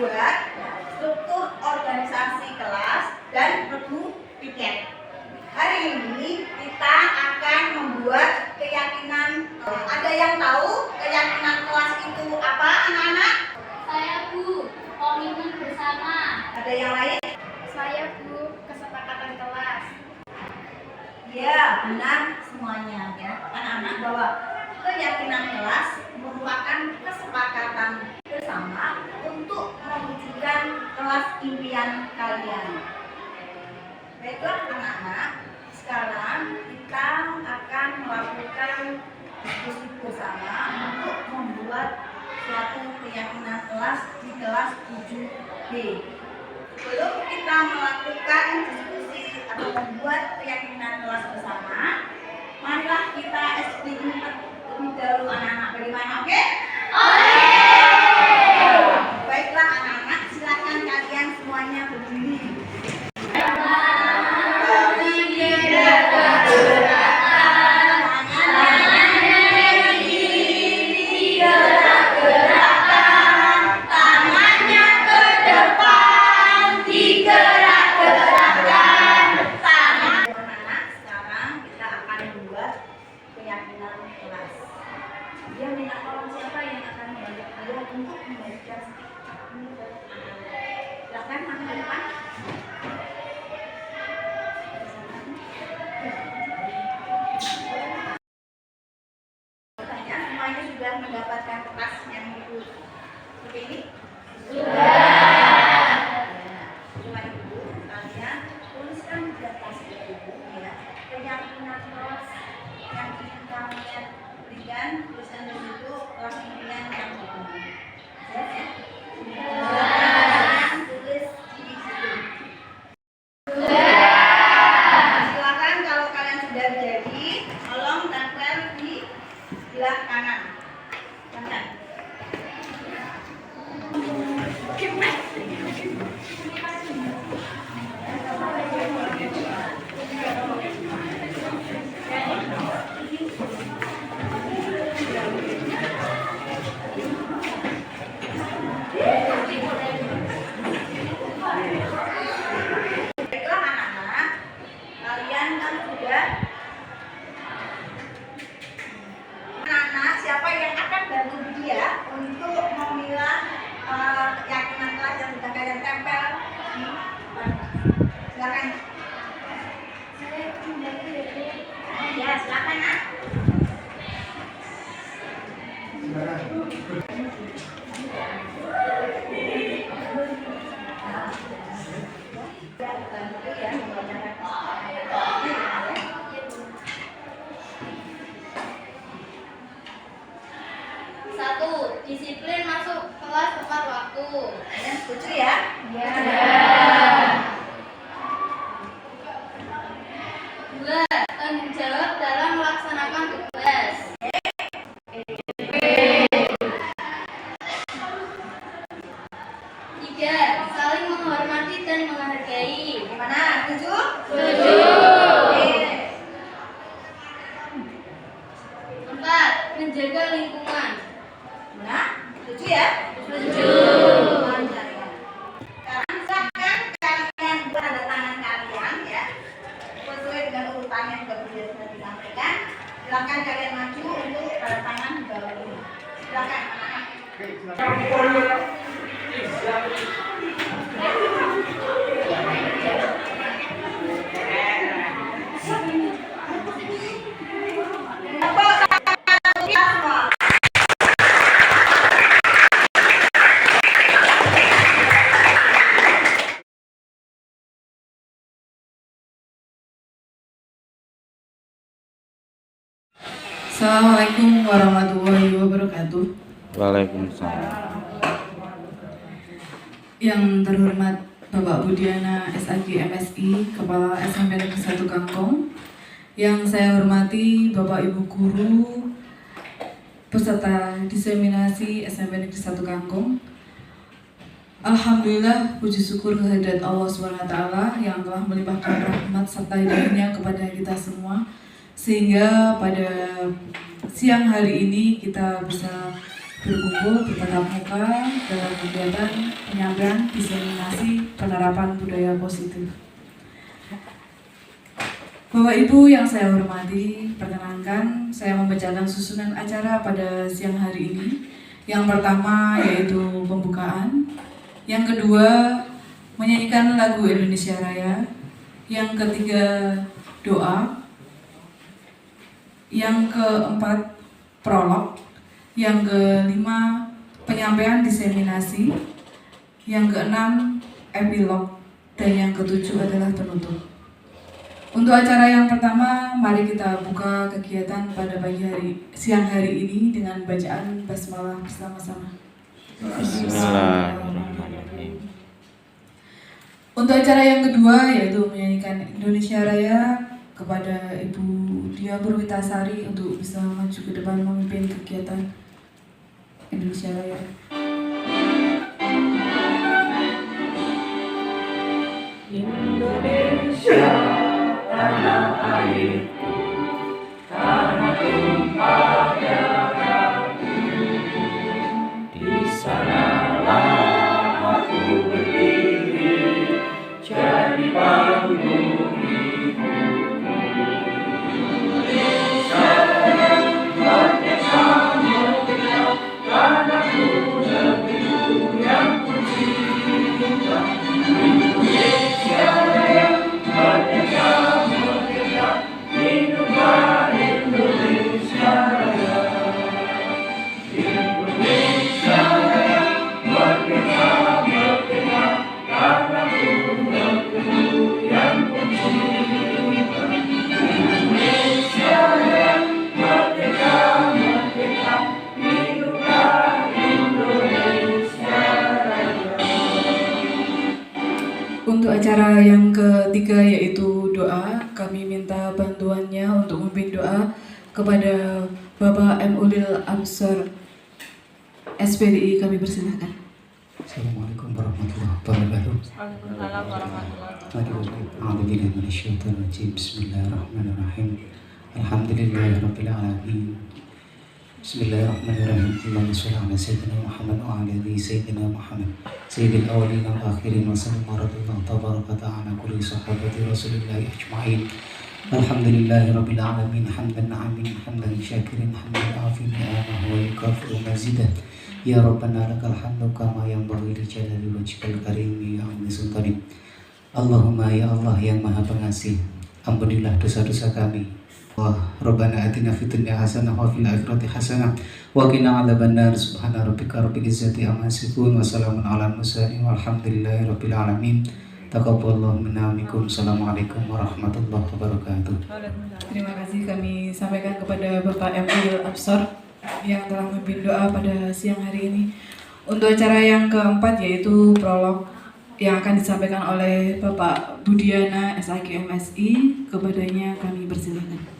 membuat struktur organisasi kelas dan regu piket. Hari ini kita akan membuat keyakinan. Ada yang tahu keyakinan kelas itu apa, anak-anak? Saya, Bu, komitmen bersama. Ada yang lain? Saya, Bu, kesepakatan kelas. Ya, benar semuanya ya, anak-anak, bahwa keyakinan kelas merupakan kesepakatan bersama untuk mewujudkan kelas impian kalian. Baiklah anak-anak, sekarang kita akan melakukan diskusi bersama untuk membuat suatu keyakinan kelas di kelas 7B. Sebelum kita melakukan diskusi atau membuat keyakinan kelas bersama, marilah kita explain terlebih dahulu anak-anak bagaimana, oke? Baiklah anak-anak, silakan kalian semuanya berdiri. Dia minta tolong siapa yang akan membantu kalian untuk membagikan ini ke anak-anak. Silakan maju ke depan. Tanya, semuanya sudah mendapatkan kertas yang itu seperti ini? Sudah. Coba ibu, kalian tuliskan di atas buku ya, keyakinan kelas yang ingin kalian berikan, tulisan di situ kelas impian yang berguna. Ya, ya. Tulis di situ. Silakan kalau kalian sudah jadi, tolong tempel di sebelah kanan. Kanan. Baiklah anak-anak, kalian kan sudah. Anak-anak, siapa yang akan bantu dia untuk memilah keyakinan kelas yang sudah kalian tempel di depan? Silakan. Tepuk tangan kita semua. Assalamualaikum warahmatullahi wabarakatuh. Waalaikumsalam. Yang terhormat Bapak Budiana SAG MSI, Kepala SMP Negeri 1 Kangkung. Yang saya hormati Bapak Ibu Guru, peserta diseminasi SMP Negeri 1 Kangkung. Alhamdulillah, puji syukur kehadirat Allah SWT yang telah melimpahkan rahmat serta hidayahnya kepada kita semua, sehingga pada siang hari ini kita bisa berkumpul bertatap muka dalam kegiatan penyampaian diseminasi penerapan budaya positif. Bapak Ibu yang saya hormati, perkenankan saya membacakan susunan acara pada siang hari ini. Yang pertama yaitu pembukaan, yang kedua menyanyikan lagu Indonesia Raya, yang ketiga doa, yang keempat prolog, yang kelima penyampaian diseminasi, yang keenam epilog, dan yang ketujuh adalah penutup. Untuk acara yang pertama, mari kita buka kegiatan pada siang hari ini dengan bacaan basmalah bersama-sama. Bismillahirrahmanirrahim. Untuk acara yang kedua yaitu menyanyikan Indonesia Raya, kepada Ibu Dia Purwitasari untuk bisa maju ke depan memimpin kegiatan Indonesia Raya. Indonesia tanah airku, tanah tumpah darahku, di sanalah aku berdiri jadi panggung. Untuk acara yang ketiga yaitu doa, kami minta bantuannya untuk memimpin doa kepada Bapak M. Ulil Absar SPDI, kami persilahkan. Assalamualaikum warahmatullahi wabarakatuh. Waalaikumsalam warahmatullahi Wabarakatuh. Bismillahirrahmanirrahim. Alhamdulillahirabbil alamin. Bismillahirrahmanirrahim. Allahumma shalli ala sayyidina Muhammad wa ala ali sayyidina Muhammad. Sayyidil awwalin wal akhirin wa sallallahu tabaraka ta'ala kulli sahabati Rasulillah ajma'in. Alhamdulillahirabbil alamin. Hamdan na'imin, hamdan syakirin, hamdan afin ni'amahu wa yukafi'u mazidah. Ya Rabbana lakal hamdu kama yanbaghi li jalali wajhikal karim ya azim sultanik. Allahumma ya Allah yang Maha Pengasih, ampunilah dosa-dosa kami. Rabbana atina fid dunya hasanah wa fil akhirati hasanah wa qina adzabannar. Subhana rabbika rabbil izzati amma yasifun wa salamun alal mursalin walhamdulillahi rabbil alamin. Taqabbalallahu minna minkum. Assalamualaikum warahmatullahi wabarakatuh. Terima kasih kami sampaikan kepada Bapak M. Ulil Absar yang telah memimpin doa pada siang hari ini. Untuk acara yang keempat yaitu prolog yang akan disampaikan oleh Bapak Budiana SAG MSI, kepadanya kami persilakan.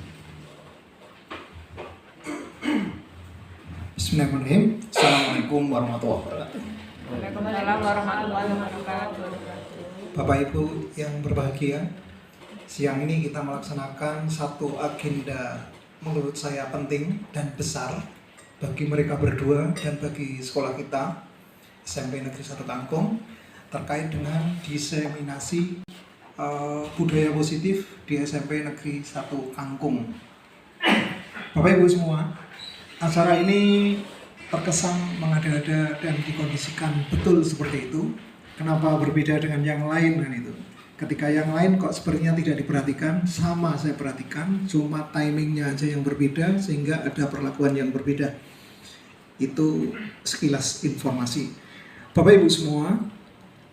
Bismillahirrahmanirrahim. Assalamualaikum warahmatullahi wabarakatuh. Waalaikumsalam warahmatullahi wabarakatuh. Bapak Ibu yang berbahagia, siang ini kita melaksanakan satu agenda menurut saya penting dan besar bagi mereka berdua dan bagi sekolah kita SMP Negeri 1 Kangkung terkait dengan diseminasi budaya positif di SMP Negeri 1 Kangkung. Bapak Ibu semua, acara ini terkesan mengada-ada dan dikondisikan betul seperti itu. Kenapa berbeda dengan yang lain kan itu? Ketika yang lain kok sepertinya tidak diperhatikan, sama saya perhatikan, cuma timingnya aja yang berbeda sehingga ada perlakuan yang berbeda. Itu sekilas informasi. Bapak Ibu semua,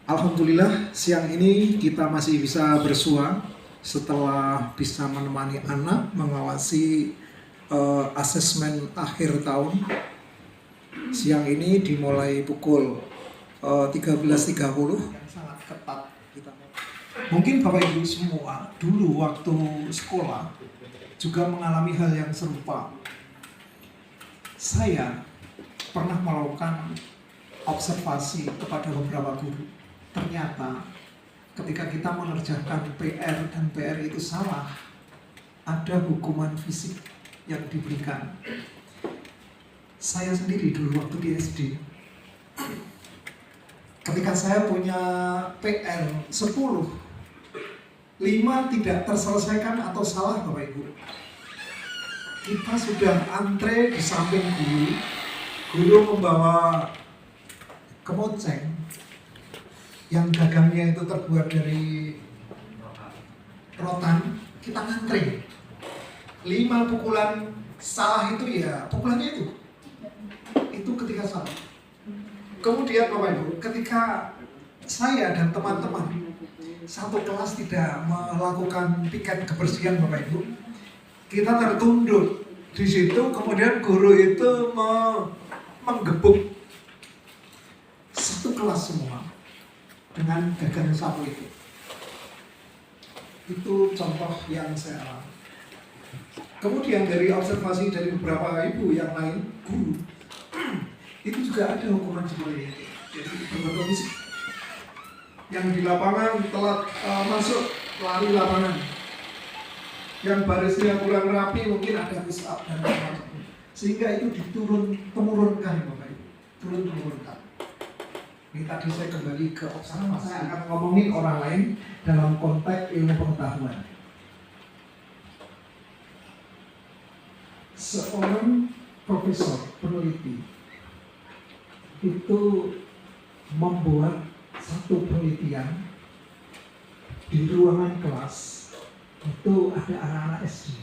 alhamdulillah siang ini kita masih bisa bersua setelah bisa menemani anak mengawasi asesmen akhir tahun. Siang ini dimulai pukul 13.30 yang sangat ketat. Mungkin Bapak Ibu semua dulu waktu sekolah juga mengalami hal yang serupa. Saya pernah melakukan observasi kepada beberapa guru. Ternyata ketika kita mengerjakan PR dan PR itu salah, ada hukuman fisik yang diberikan. Saya sendiri dulu waktu di SD, ketika saya punya PR 10, 5 tidak terselesaikan atau salah Bapak Ibu, kita sudah antre di samping guru membawa kemoceng yang dagangnya itu terbuat dari rotan, kita ngantri 5 pukulan salah itu ya pukulannya itu ketika salah. Kemudian Bapak Ibu, ketika saya dan teman-teman satu kelas tidak melakukan piket kebersihan Bapak Ibu, kita tertunduk di situ, kemudian guru itu menggebuk satu kelas semua dengan gagang sapu itu. Itu contoh yang saya alami. Kemudian dari observasi dari beberapa ibu yang lain, guru, itu juga ada hukuman seperti itu. Jadi berkondisi yang di lapangan telat masuk, lari lapangan. Yang barisnya kurang rapi mungkin ada push up dan lain-lain. Sehingga itu temurunkan Bapak Ibu, turun-temurunkan. Ini tadi saya kembali ke observasi, saya akan ngomongin orang lain dalam konteks ilmu pengetahuan. Seorang profesor peneliti itu membuat satu penelitian di ruangan kelas. Itu ada anak-anak SD.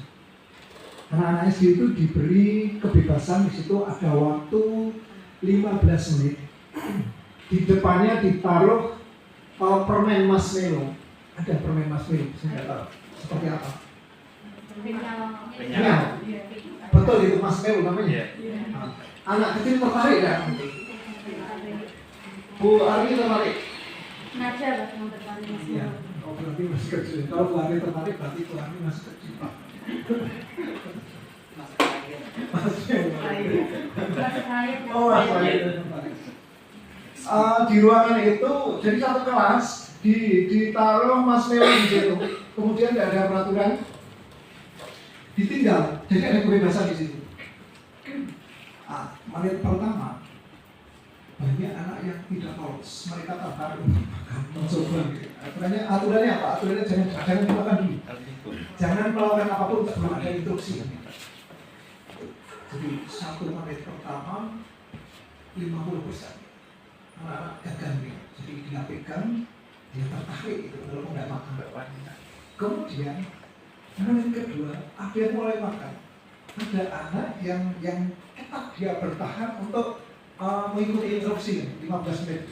Anak-anak SD itu diberi kebebasan, di situ ada waktu 15 menit. Di depannya ditaruh permen marshmallow. Ada permen marshmallow, saya nggak tahu seperti apa. Penyal. Betul itu marshmallow namanya. Nah, anak kecil tertarik ya? Bu Ari tertarik? Naja bakal tertarik Ya. Oh berarti masih kecil. Kalau Bu Ari tertarik berarti Bu Ari masih kecil. Oh masih tertarik. Di ruangan itu jadi satu kelas ditaruh marshmallow di situ. Kemudian tidak ada peraturan, ditinggal. Jadi ada kebebasan di situ. Menit pertama banyak anak yang tidak lolos, mereka tertarik untuk mencoba. Aturannya apa? Aturannya jangan melakukan dulu. Jangan melakukan apapun sebelum ada instruksi. Jadi 1 menit pertama 50%. Anak-anak gagal nih. Jadi dia pegang, dia tertarik itu kalau nggak makan. Kemudian menit kedua ada yang mulai makan. Ada anak yang tetap dia bertahan untuk mengikuti instruksi 15 menit.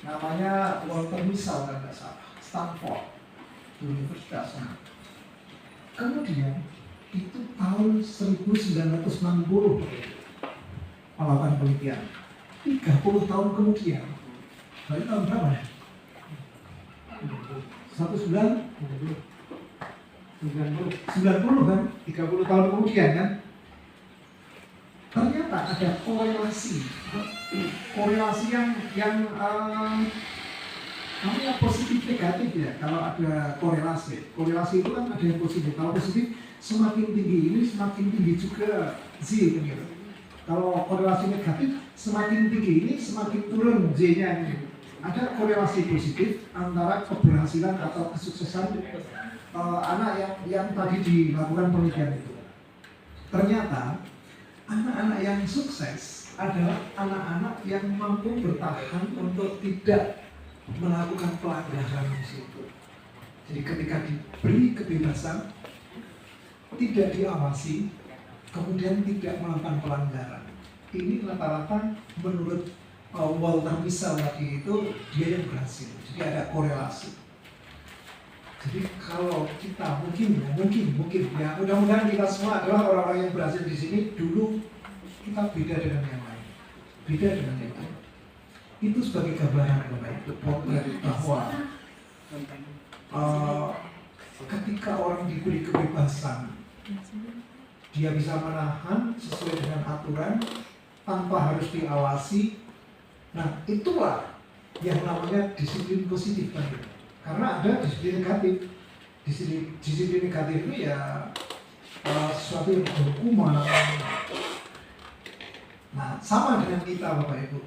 Namanya Walter Mischel kan nggak salah, Stanford Universitas. Kemudian itu tahun 1960 melakukan penelitian. 30 tahun kemudian, berarti tahun berapa ya? 90 kan? 30 tahun kemudian kan? Ternyata ada korelasi yang namanya positif negatif ya. Kalau ada korelasi itu kan ada yang positif. Kalau positif semakin tinggi ini semakin tinggi juga Z kan gitu. Kalau korelasi negatif semakin tinggi ini semakin turun Z-nya ini. Ada korelasi positif antara keberhasilan atau kesuksesan anak yang tadi dilakukan penelitian itu. Ternyata anak-anak yang sukses adalah anak-anak yang mampu bertahan untuk tidak melakukan pelanggaran di situ. Jadi ketika diberi kebebasan, tidak diawasi, kemudian tidak melakukan pelanggaran. Ini rata-rata menurut Walter Mischel tadi itu dia yang berhasil. Jadi ada korelasi. Jadi kalau kita mungkin ya mudah-mudahan kita semua adalah orang-orang yang berhasil di sini. Dulu kita beda dengan yang lain, beda dengan yang lain. Itu sebagai gambaran bahwa ketika orang diberi kebebasan, dia bisa menahan sesuai dengan aturan tanpa harus diawasi. Nah, itulah yang namanya disiplin positif kan? Karena ada disiplin negatif. Disiplin negatif itu ya sesuatu yang berhukuman. Nah, sama dengan kita Bapak Ibu.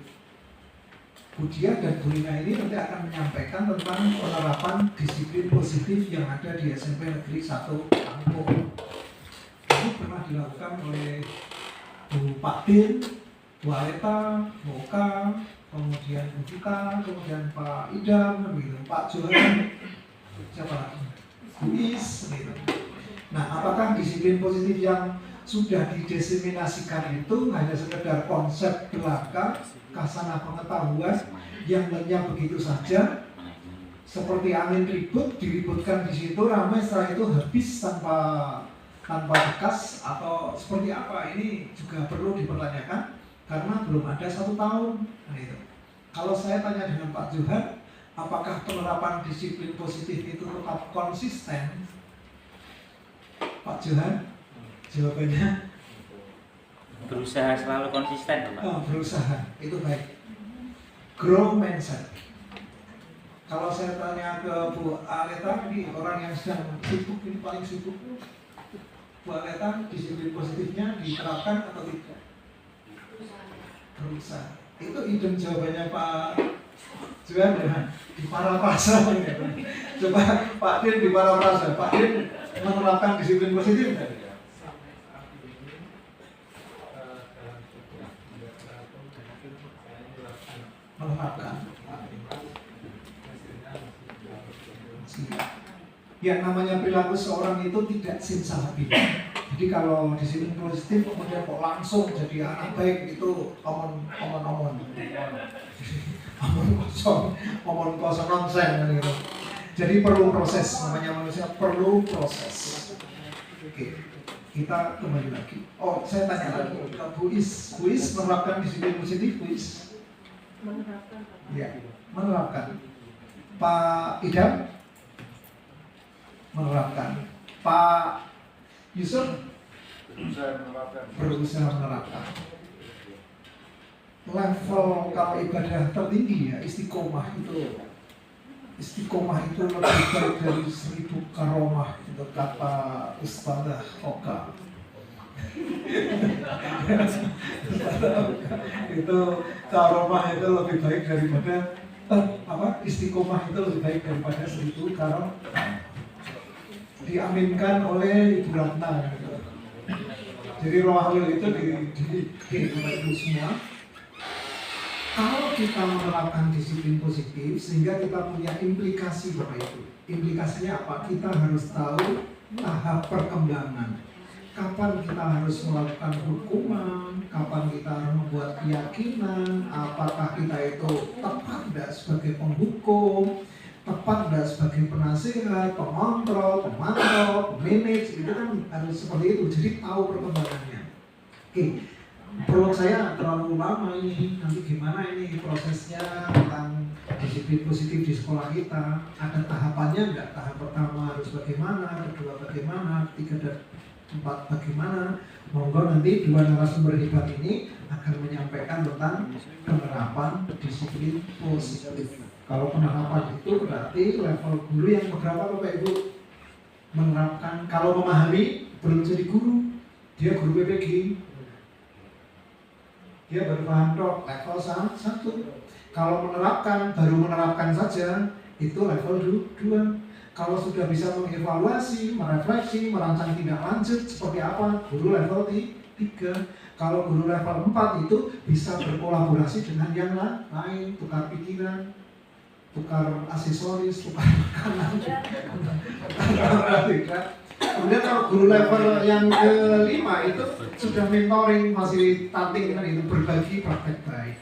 Budia dan Bu Rina ini nanti akan menyampaikan tentang penerapan disiplin positif yang ada di SMP Negeri 1 Lampung. Ini pernah dilakukan oleh Bu Pak Din, Bu Aleta, Bu Oka, kemudian Bu Vita, kemudian Pak Idam, gitu, Pak Johan, siapa lagi? Bu Is, gitu. Nah, apakah disiplin positif yang sudah didiseminasikan itu hanya sekedar konsep belaka, kasanah pengetahuan yang lenyap begitu saja, seperti angin ribut, diributkan di situ, ramai setelah itu habis tanpa bekas, atau seperti apa? Ini juga perlu dipertanyakan karena belum ada 1 tahun. Nah, itu. Kalau saya tanya dengan Pak Johan, apakah penerapan disiplin positif itu tetap konsisten? Pak Johan, jawabannya Berusaha selalu konsisten, Pak. Berusaha, itu baik. Grow mindset. Kalau saya tanya ke Bu Aleta, ini orang yang sedang sibuk, ini paling sibuk. Bu Aleta, disiplin positifnya diterapkan atau tidak? Berusaha. Itu idem jawabannya Pak Johan di Paraprasa. Coba Pak Din di Paraprasa. Pak Din menerapkan disiplin positif tidak? Menerapkan. Yang namanya perilaku seorang itu tidak simsalabim. Jadi kalau disiplin positif kemudian kok langsung jadi anak baik, itu omon kosong nonsen gitu. Jadi perlu proses, namanya manusia perlu proses. Oke, kita kembali lagi. Oh, saya tanya lagi ke Bu Is menerapkan disiplin positif, Bu Is? Menerapkan. Ya, menerapkan. Pak Idam? Menerapkan. Pak Yusuf? Berusaha menerapkan. Level kalau ibadah tertinggi ya istiqomah itu lebih baik dari 1000 karomah, itu kata Ustazah Oka. Itu karomah itu lebih baik daripada istiqomah itu lebih baik daripada 1000 karomah. Diaminkan oleh Ibu Ratna gitu. Jadi rohul itu di semua. Kalau kita menerapkan disiplin positif sehingga kita punya implikasi Bapak Ibu. Implikasinya apa? Kita harus tahu tahap perkembangan. Kapan kita harus melakukan hukuman, kapan kita harus membuat keyakinan, apakah kita itu tepat tidak sebagai penghukum, tepat tidak sebagai penasihat, pengontrol, pemantau, pemanage, itu kan harus seperti itu. Jadi tahu perkembangannya. Oke, prolog saya terlalu lama ini. Nanti gimana ini prosesnya tentang disiplin positif di sekolah kita? Ada tahapannya nggak? Tahap pertama harus bagaimana, kedua bagaimana, ketiga dan 4 bagaimana? Monggo nanti 2 narasumber hebat ini akan menyampaikan tentang penerapan disiplin positif. Kalau penerapan itu berarti level guru yang berapa Bapak Ibu? Menerapkan, kalau memahami belum jadi guru, dia guru PPG. Dia baru paham dok, level 1. Kalau menerapkan, baru menerapkan saja, itu level 2. Kalau sudah bisa mengevaluasi, merefleksi, merancang tindak lanjut seperti apa, guru level 3. 3. Kalau guru level 4 itu bisa berkolaborasi dengan yang lain, tukar pikiran, tukar aksesoris, tukar makanan, tukar pikiran. Kemudian kalau guru level yang ke-5 itu sudah mentoring, fasilitating, kan itu berbagi praktek baik.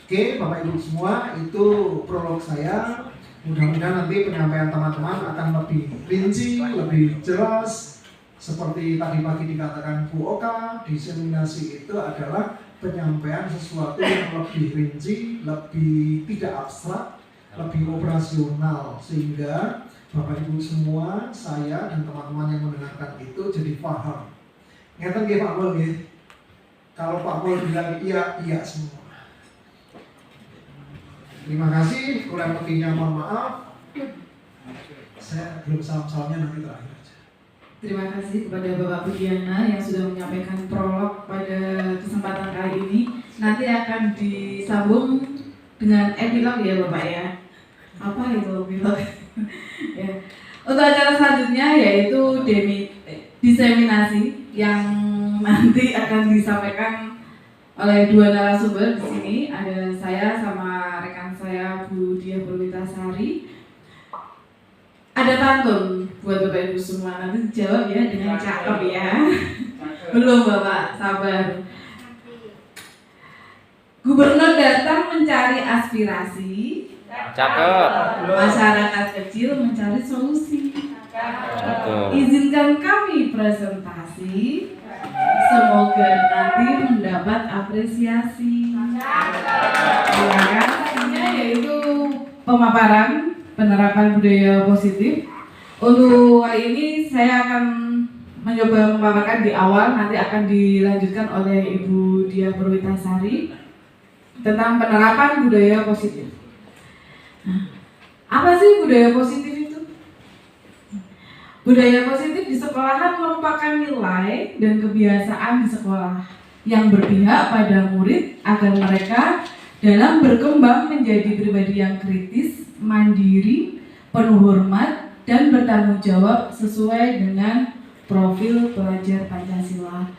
Oke, Bapak Ibu semua, itu prolog saya. Mudah-mudahan nanti penyampaian teman-teman akan lebih rinci, lebih jelas. Seperti tadi pagi dikatakan Bu Oka, diseminasi itu adalah penyampaian sesuatu yang lebih rinci, lebih tidak abstrak, lebih operasional, sehingga Bapak Ibu semua, saya dan teman-teman yang mendengarkan itu jadi paham. Ngeten nggih Pak Mul nggih. Kalau Pak Mul bilang iya, iya semua. Terima kasih, kurang lebihnya mohon maaf. Saya belum salam-salamnya nanti terakhir aja. Terima kasih kepada Bapak Budiana yang sudah menyampaikan prolog pada kesempatan kali ini. Nanti akan disambung dengan epilog ya Bapak ya. Apa itu epilog? Ya. Untuk acara selanjutnya yaitu diseminasi yang nanti akan disampaikan oleh dua narasumber di sini. Ada saya sama rekan saya Bu Diah Purwitasari. Ada pantun buat Bapak Ibu semua, nanti dijawab ya dengan cakep ya. Belum Bapak, sabar. Gubernur datang mencari aspirasi, Cakep. masyarakat kecil mencari solusi. Izinkan kami presentasi, semoga nanti mendapat apresiasi. Hasilnya yaitu pemaparan penerapan budaya positif. Untuk hari ini saya akan mencoba memaparkan di awal, nanti akan dilanjutkan oleh Ibu Diah Purwitasari tentang penerapan budaya positif. Nah, apa sih budaya positif itu? Budaya positif di sekolahan merupakan nilai dan kebiasaan di sekolah yang berpihak pada murid agar mereka dalam berkembang menjadi pribadi yang kritis, mandiri, penuh hormat, dan bertanggung jawab sesuai dengan profil pelajar Pancasila.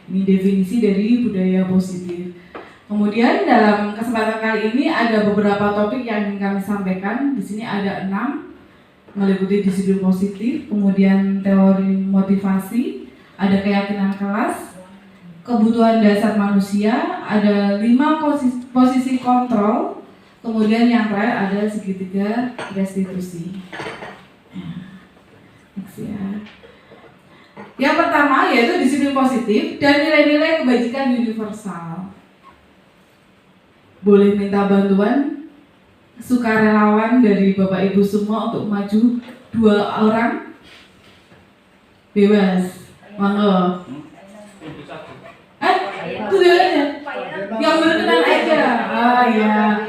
Ini definisi dari budaya positif. Kemudian dalam kesempatan kali ini ada beberapa topik yang ingin kami sampaikan. Di sini ada 6, meliputi disiplin positif, kemudian teori motivasi, ada keyakinan kelas, kebutuhan dasar manusia, ada 5 posisi kontrol, kemudian yang terakhir ada segitiga restitusi. Ya. Yang pertama yaitu disiplin positif dan nilai-nilai kebajikan universal. Boleh minta bantuan sukarelawan dari Bapak Ibu semua untuk maju 2 orang? Bebas, monggo. Itu dia aja. Yang berkenan aja. Ah ya.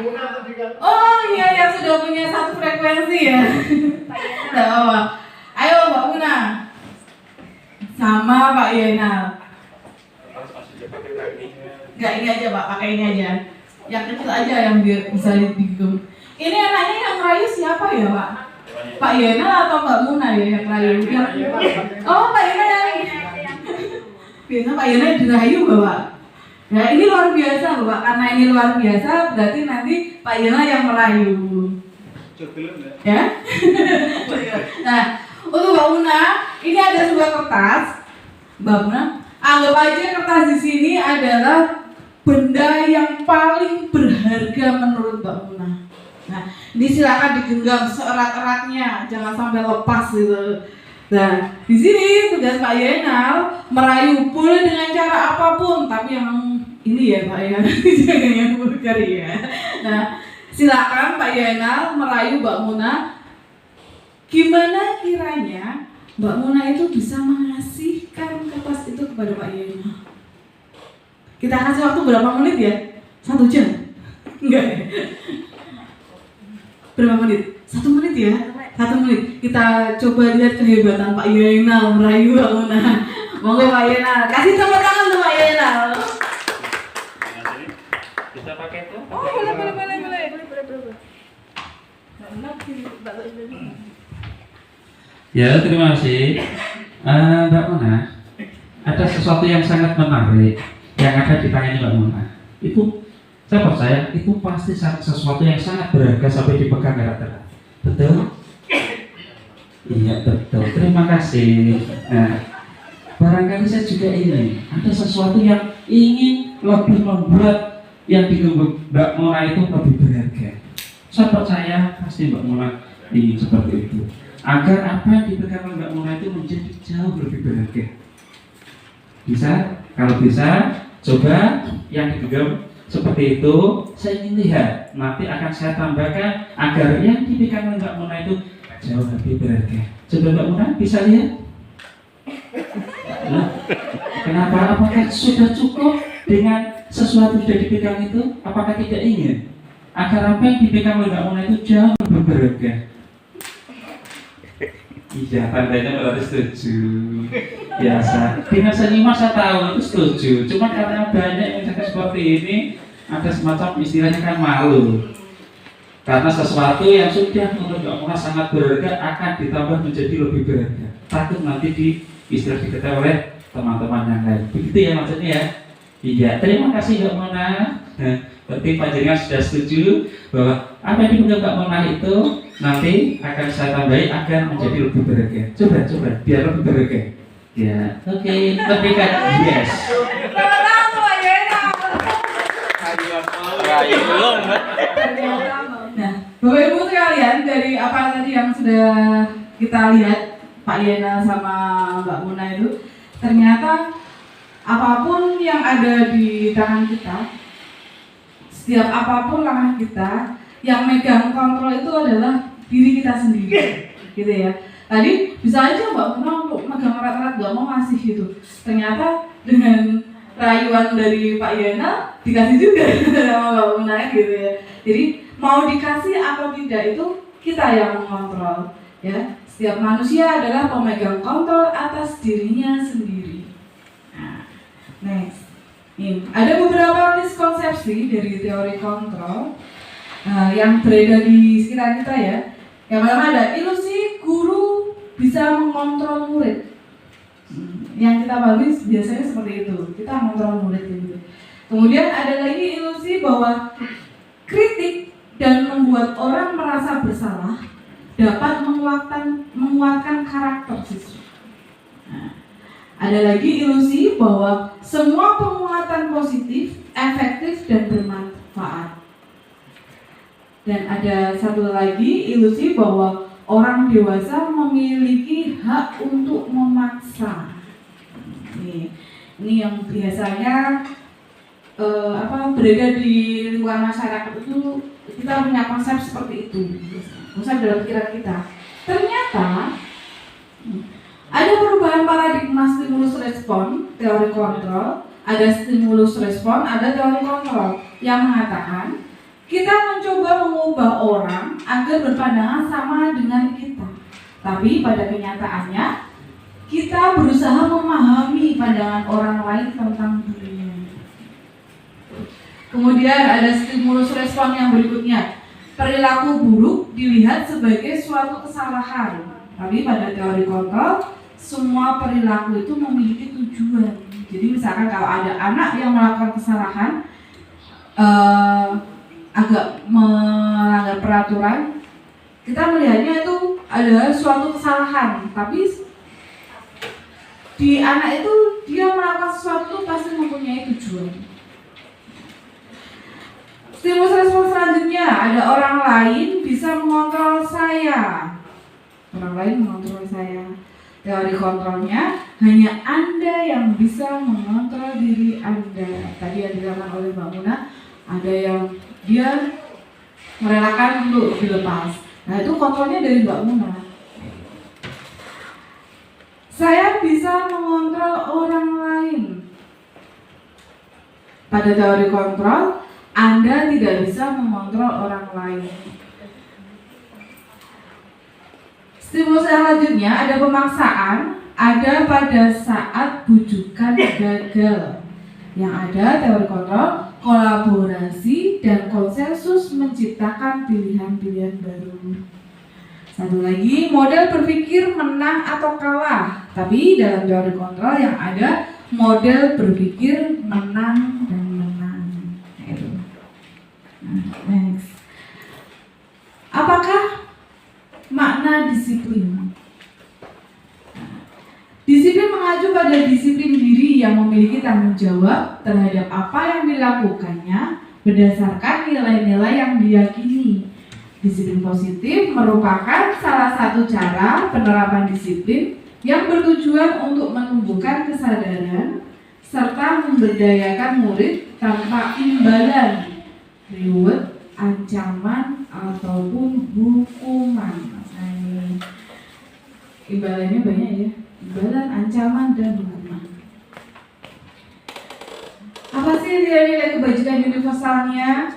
Oh iya, yang sudah punya satu frekuensi ya. Tidak apa. Ayo Mbak Muna. Sama Pak Yenal. Enggak, ini aja Pak, pakai ini aja. Yang kecil aja yang biar bisa dihitung. Ini anaknya yang rayu siapa ya Pak? Pak Yenal atau Mbak Muna ya yang rayu? Oh Pak Yenal. Biasa Pak Yenal dirayu Bapak. Nah ini luar biasa Bapak, karena ini luar biasa berarti nanti Pak Yenal yang merayu. Ya? Nah untuk Mbak Muna, ini ada sebuah kertas. Mbak Muna, anggap aja kertas di sini adalah benda yang paling berharga menurut Mbak Muna. Nah, ini silakan digenggam seerat-eratnya, jangan sampai lepas gitu. Nah, di sini tugas Pak Yenal merayu boleh dengan cara apapun, tapi yang ini ya Pak ya, jangan yang vulgar ya. Nah, silakan Pak Yenal merayu Mbak Muna. Gimana kiranya Mbak Muna itu bisa mengasihkan kertas itu kepada Pak Yenal? Kita kasih waktu berapa menit ya? 1 jam? Enggak ya? Berapa menit? 1 menit ya? 1 menit. Kita coba lihat kehebatan Pak Yenal merayu Mbak Muna. Monggo Pak Yenal, kasih tepuk tangan untuk Pak Yenal. Bisa pakai itu? Oh boleh. Ya, terima kasih Mbak Muna. ada sesuatu yang sangat menarik yang ada di tangannya Mbak Muna. Itu saya percaya itu pasti sesuatu yang sangat berharga sampai dipegang erat-erat. Betul? Iya betul. Terima kasih. Nah, barangkali saya juga ini ada sesuatu yang ingin lebih membuat yang digemuk Mbak Muna itu lebih berharga. Saya percaya pasti Mbak Muna ingin seperti itu. Agar apa yang dipegang Mbak Muna itu menjadi jauh lebih berharga. Bisa? Kalau bisa, coba yang digenggam seperti itu. Saya ingin lihat. Nanti akan saya tambahkan agar yang dipegang Mbak Muna itu jauh lebih berharga. Coba Mbak Muna bisa lihat? Nah, kenapa? Apakah sudah cukup dengan sesuatu yang sudah dipegang itu? Apakah tidak ingin agar apa yang dipegang Mbak Muna itu jauh lebih berharga? Iya, tandanya berarti setuju. Biasa. Dengan senyuman saya tahu itu setuju. Cuma karena banyak yang cakap seperti ini, ada semacam istilahnya kan malu. Karena sesuatu yang sudah menurut Mbak Muna sangat berharga akan ditambah menjadi lebih berharga. Takut nanti istilah diketahui oleh teman-teman yang lain. Begitu ya maksudnya ya. Iya, terima kasih Mbak Muna. Nah, berarti Pak Jenengan sudah setuju bahwa apa yang dipegang Mbak Muna itu nanti akan saya tambahi agar menjadi lebih berharga. Coba, biar lebih berharga. Ya, oke, lebih kan, yes. Belum, Mbak. Nah, Bapak Ibu sekalian, dari apa tadi yang sudah kita lihat Pak Yana sama Mbak Muna itu, ternyata apapun yang ada di tangan kita, setiap apapun langkah kita, yang megang kontrol itu adalah diri kita sendiri, gitu ya. Tadi bisa aja Mbak Muna untuk megang erat-erat gak mau ngasih gitu. Ternyata dengan rayuan dari Pak Yana dikasih juga sama Mbak Muna gitu ya. Jadi mau dikasih atau tidak itu kita yang mengontrol ya. Setiap manusia adalah pemegang kontrol atas dirinya sendiri. Nah, next. Ini ada beberapa miskonsepsi dari teori kontrol yang beredar di sekitar kita ya. Yang pertama ada ilusi guru bisa mengontrol murid. Yang kita pahami biasanya seperti itu, kita mengontrol murid gitu. Kemudian ada lagi ilusi bahwa kritik dan membuat orang merasa bersalah dapat menguatkan karakter siswa. Nah, ada lagi ilusi bahwa semua penguatan positif, efektif dan bermanfaat. Dan ada satu lagi ilusi bahwa orang dewasa memiliki hak untuk memaksa. Ini yang biasanya beredar di lingkungan masyarakat itu, kita punya konsep seperti itu, konsep dalam pikiran kita. Ternyata ada perubahan paradigma stimulus respon, teori kontrol, ada stimulus respon, ada teori kontrol yang mengatakan kita mencoba mengubah orang agar berpandangan sama dengan kita. Tapi pada kenyataannya kita berusaha memahami pandangan orang lain tentang dirinya. Kemudian ada stimulus respon yang berikutnya. Perilaku buruk dilihat sebagai suatu kesalahan. Tapi pada teori kontrol, semua perilaku itu memiliki tujuan. Jadi misalkan kalau ada anak yang melakukan kesalahan, agak melanggar peraturan, kita melihatnya itu adalah suatu kesalahan. Tapi di anak itu dia melakukan sesuatu pasti mempunyai tujuan. Stimulus respon selanjutnya, ada orang lain bisa mengontrol saya. Orang lain mengontrol saya. Teori kontrolnya, hanya Anda yang bisa mengontrol diri Anda. Tadi yang dikatakan oleh Mbak Muna, ada yang dia merelakan untuk dilepas. Nah itu kontrolnya dari Mbak Muna. Saya bisa mengontrol orang lain. Pada teori kontrol, Anda tidak bisa mengontrol orang lain. Stimulus selanjutnya ada pemaksaan, ada pada saat bujukan gagal. Yang ada teori kontrol, kolaborasi dan konsensus menciptakan pilihan-pilihan baru. Satu lagi, model berpikir menang atau kalah. Tapi dalam teori kontrol yang ada model berpikir menang dan menang. Itu. Next. Apakah makna disiplin? Disiplin mengacu pada disiplin diri yang memiliki tanggung jawab terhadap apa yang dilakukannya berdasarkan nilai-nilai yang diyakini. Disiplin positif merupakan salah satu cara penerapan disiplin yang bertujuan untuk menumbuhkan kesadaran serta memberdayakan murid tanpa imbalan, reward, ancaman, ataupun hukuman. Nah, ini imbalannya banyak ya, imbalan, ancaman, dan hukuman. Apa sih nilai-nilai kebajikan universalnya?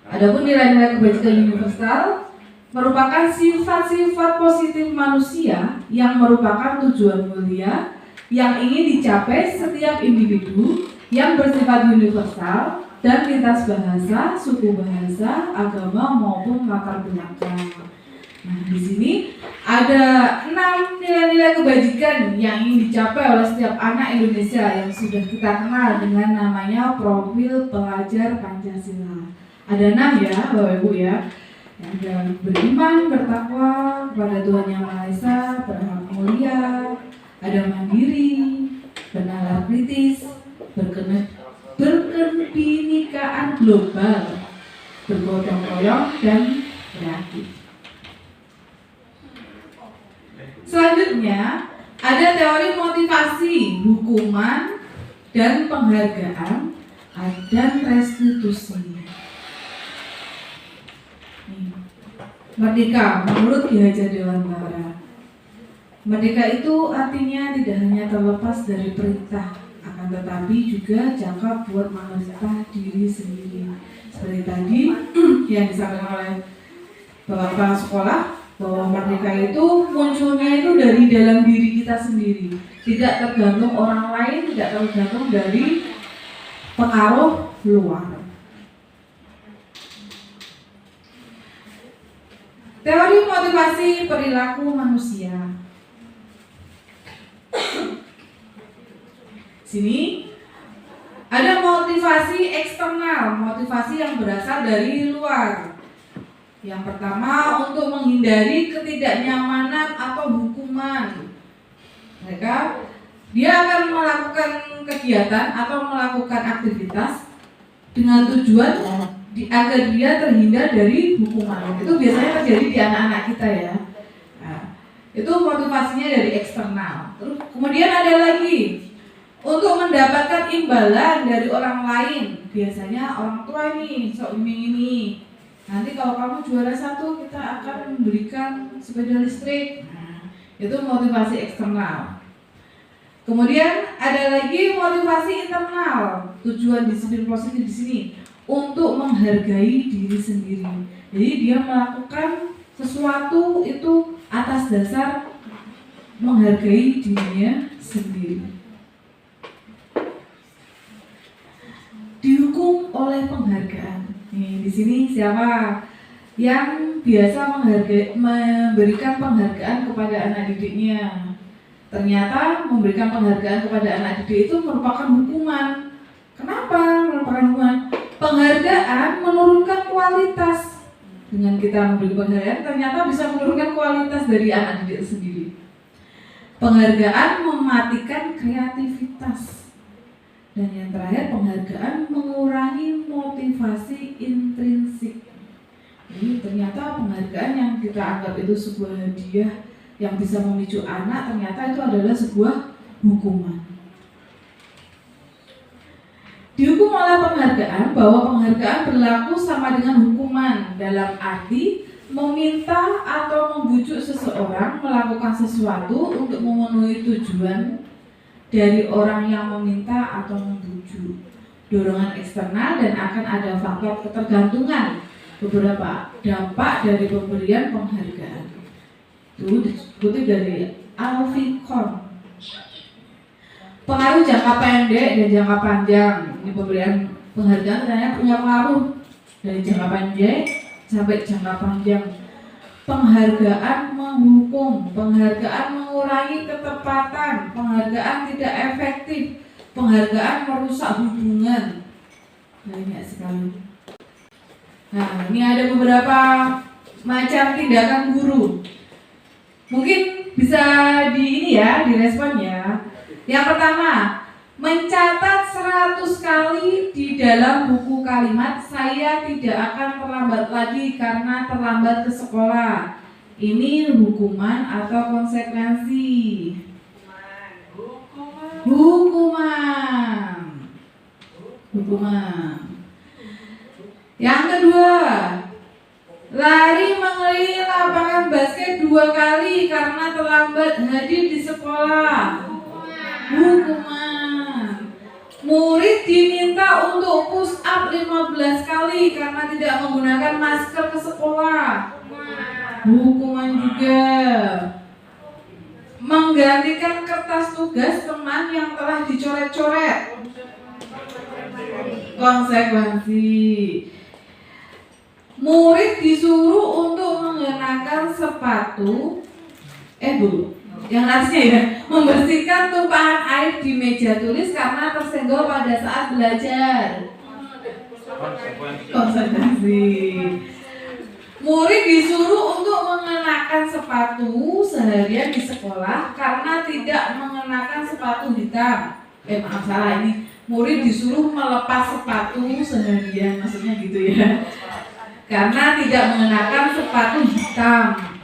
Adapun nilai-nilai kebajikan universal merupakan sifat-sifat positif manusia yang merupakan tujuan mulia yang ingin dicapai setiap individu yang bersifat universal dan lintas bahasa, suku bahasa, agama maupun latar belakang. Nah, di sini ada 6 nilai-nilai kebajikan yang ingin dicapai oleh setiap anak Indonesia yang sudah kita kenal dengan namanya profil pelajar Pancasila. Ada 6 ya, Bapak Ibu ya. Ada beriman, bertakwa kepada Tuhan Yang Maha Esa, berhak mulia, ada mandiri, bernalar kritis, berkebinekaan global, bergotong royong, dan kreatif. Selanjutnya, ada teori motivasi, hukuman, dan penghargaan, dan restitusi. Merdeka menurut Ki Hajar Dewantara. Merdeka itu artinya tidak hanya terlepas dari perintah, akan tetapi juga jangka buat menata diri sendiri. Seperti tadi yang disampaikan oleh Bapak Kepala Sekolah, bahwa merdeka itu munculnya itu dari dalam diri kita sendiri, tidak tergantung orang lain, tidak tergantung dari pengaruh luar. Teori motivasi perilaku manusia. Sini ada motivasi eksternal, motivasi yang berasal dari luar. Yang pertama, untuk menghindari ketidaknyamanan atau hukuman. Dia akan melakukan kegiatan atau melakukan aktivitas dengan tujuan agar dia terhindar dari hukuman. Itu biasanya terjadi di anak-anak kita ya. Nah, itu motivasinya dari eksternal. Terus kemudian ada lagi untuk mendapatkan imbalan dari orang lain. Biasanya orang tua nih sok iming-iming. Nanti kalau kamu juara 1 kita akan memberikan sepeda listrik. Nah, itu motivasi eksternal. Kemudian ada lagi motivasi internal. Tujuan disiplin positif di sini untuk menghargai diri sendiri. Jadi dia melakukan sesuatu itu atas dasar menghargai dirinya sendiri. Dihukum oleh penghargaan. Nih, di sini siapa yang biasa memberikan penghargaan kepada anak didiknya? Ternyata memberikan penghargaan kepada anak didik itu merupakan hukuman. Kenapa merupakan hukuman? Penghargaan menurunkan kualitas. Dengan kita memberi penghargaan, ternyata bisa menurunkan kualitas dari anak didik sendiri. Penghargaan mematikan kreativitas. Dan yang terakhir, penghargaan mengurangi motivasi intrinsik. Jadi ternyata penghargaan yang kita anggap itu sebuah hadiah yang bisa memicu anak, ternyata itu adalah sebuah hukuman. Dihukum oleh penghargaan, bahwa penghargaan berlaku sama dengan hukuman dalam arti meminta atau membujuk seseorang melakukan sesuatu untuk memenuhi tujuan dari orang yang meminta atau membujuk. Dorongan eksternal dan akan ada faktor ketergantungan. Beberapa dampak dari pemberian penghargaan. Itu dikutip dari Alfie Korn. Pengaruh jangka pendek dan jangka panjang. Ini pemberian penghargaan ternyata punya pengaruh dari jangka pendek sampai jangka panjang. penghargaan menghukum, penghargaan mengurangi ketepatan, penghargaan tidak efektif, penghargaan merusak hubungan. Banyak sekali. Nah, ini ada beberapa macam tindakan guru. Mungkin bisa direspon ya. Yang pertama, mencatat 100 kali di dalam buku kalimat saya tidak akan terlambat lagi karena terlambat ke sekolah. Ini hukuman atau konsekuensi? Hukuman. Yang kedua, lari mengelilingi lapangan basket 2 kali karena terlambat hadir di sekolah. Hukuman. Murid diminta untuk push up 15 kali karena tidak menggunakan masker ke sekolah. Hukuman juga. Menggantikan kertas tugas teman yang telah dicoret-coret. Konsekuensi. Murid disuruh untuk mengenakan sepatu yang artinya ya, membersihkan tumpahan air di meja tulis karena tersenggol pada saat belajar. Konsekuensi. Murid disuruh untuk mengenakan sepatu seharian di sekolah karena tidak mengenakan sepatu hitam. Murid disuruh melepas sepatu seharian, maksudnya gitu ya. Karena tidak mengenakan sepatu hitam.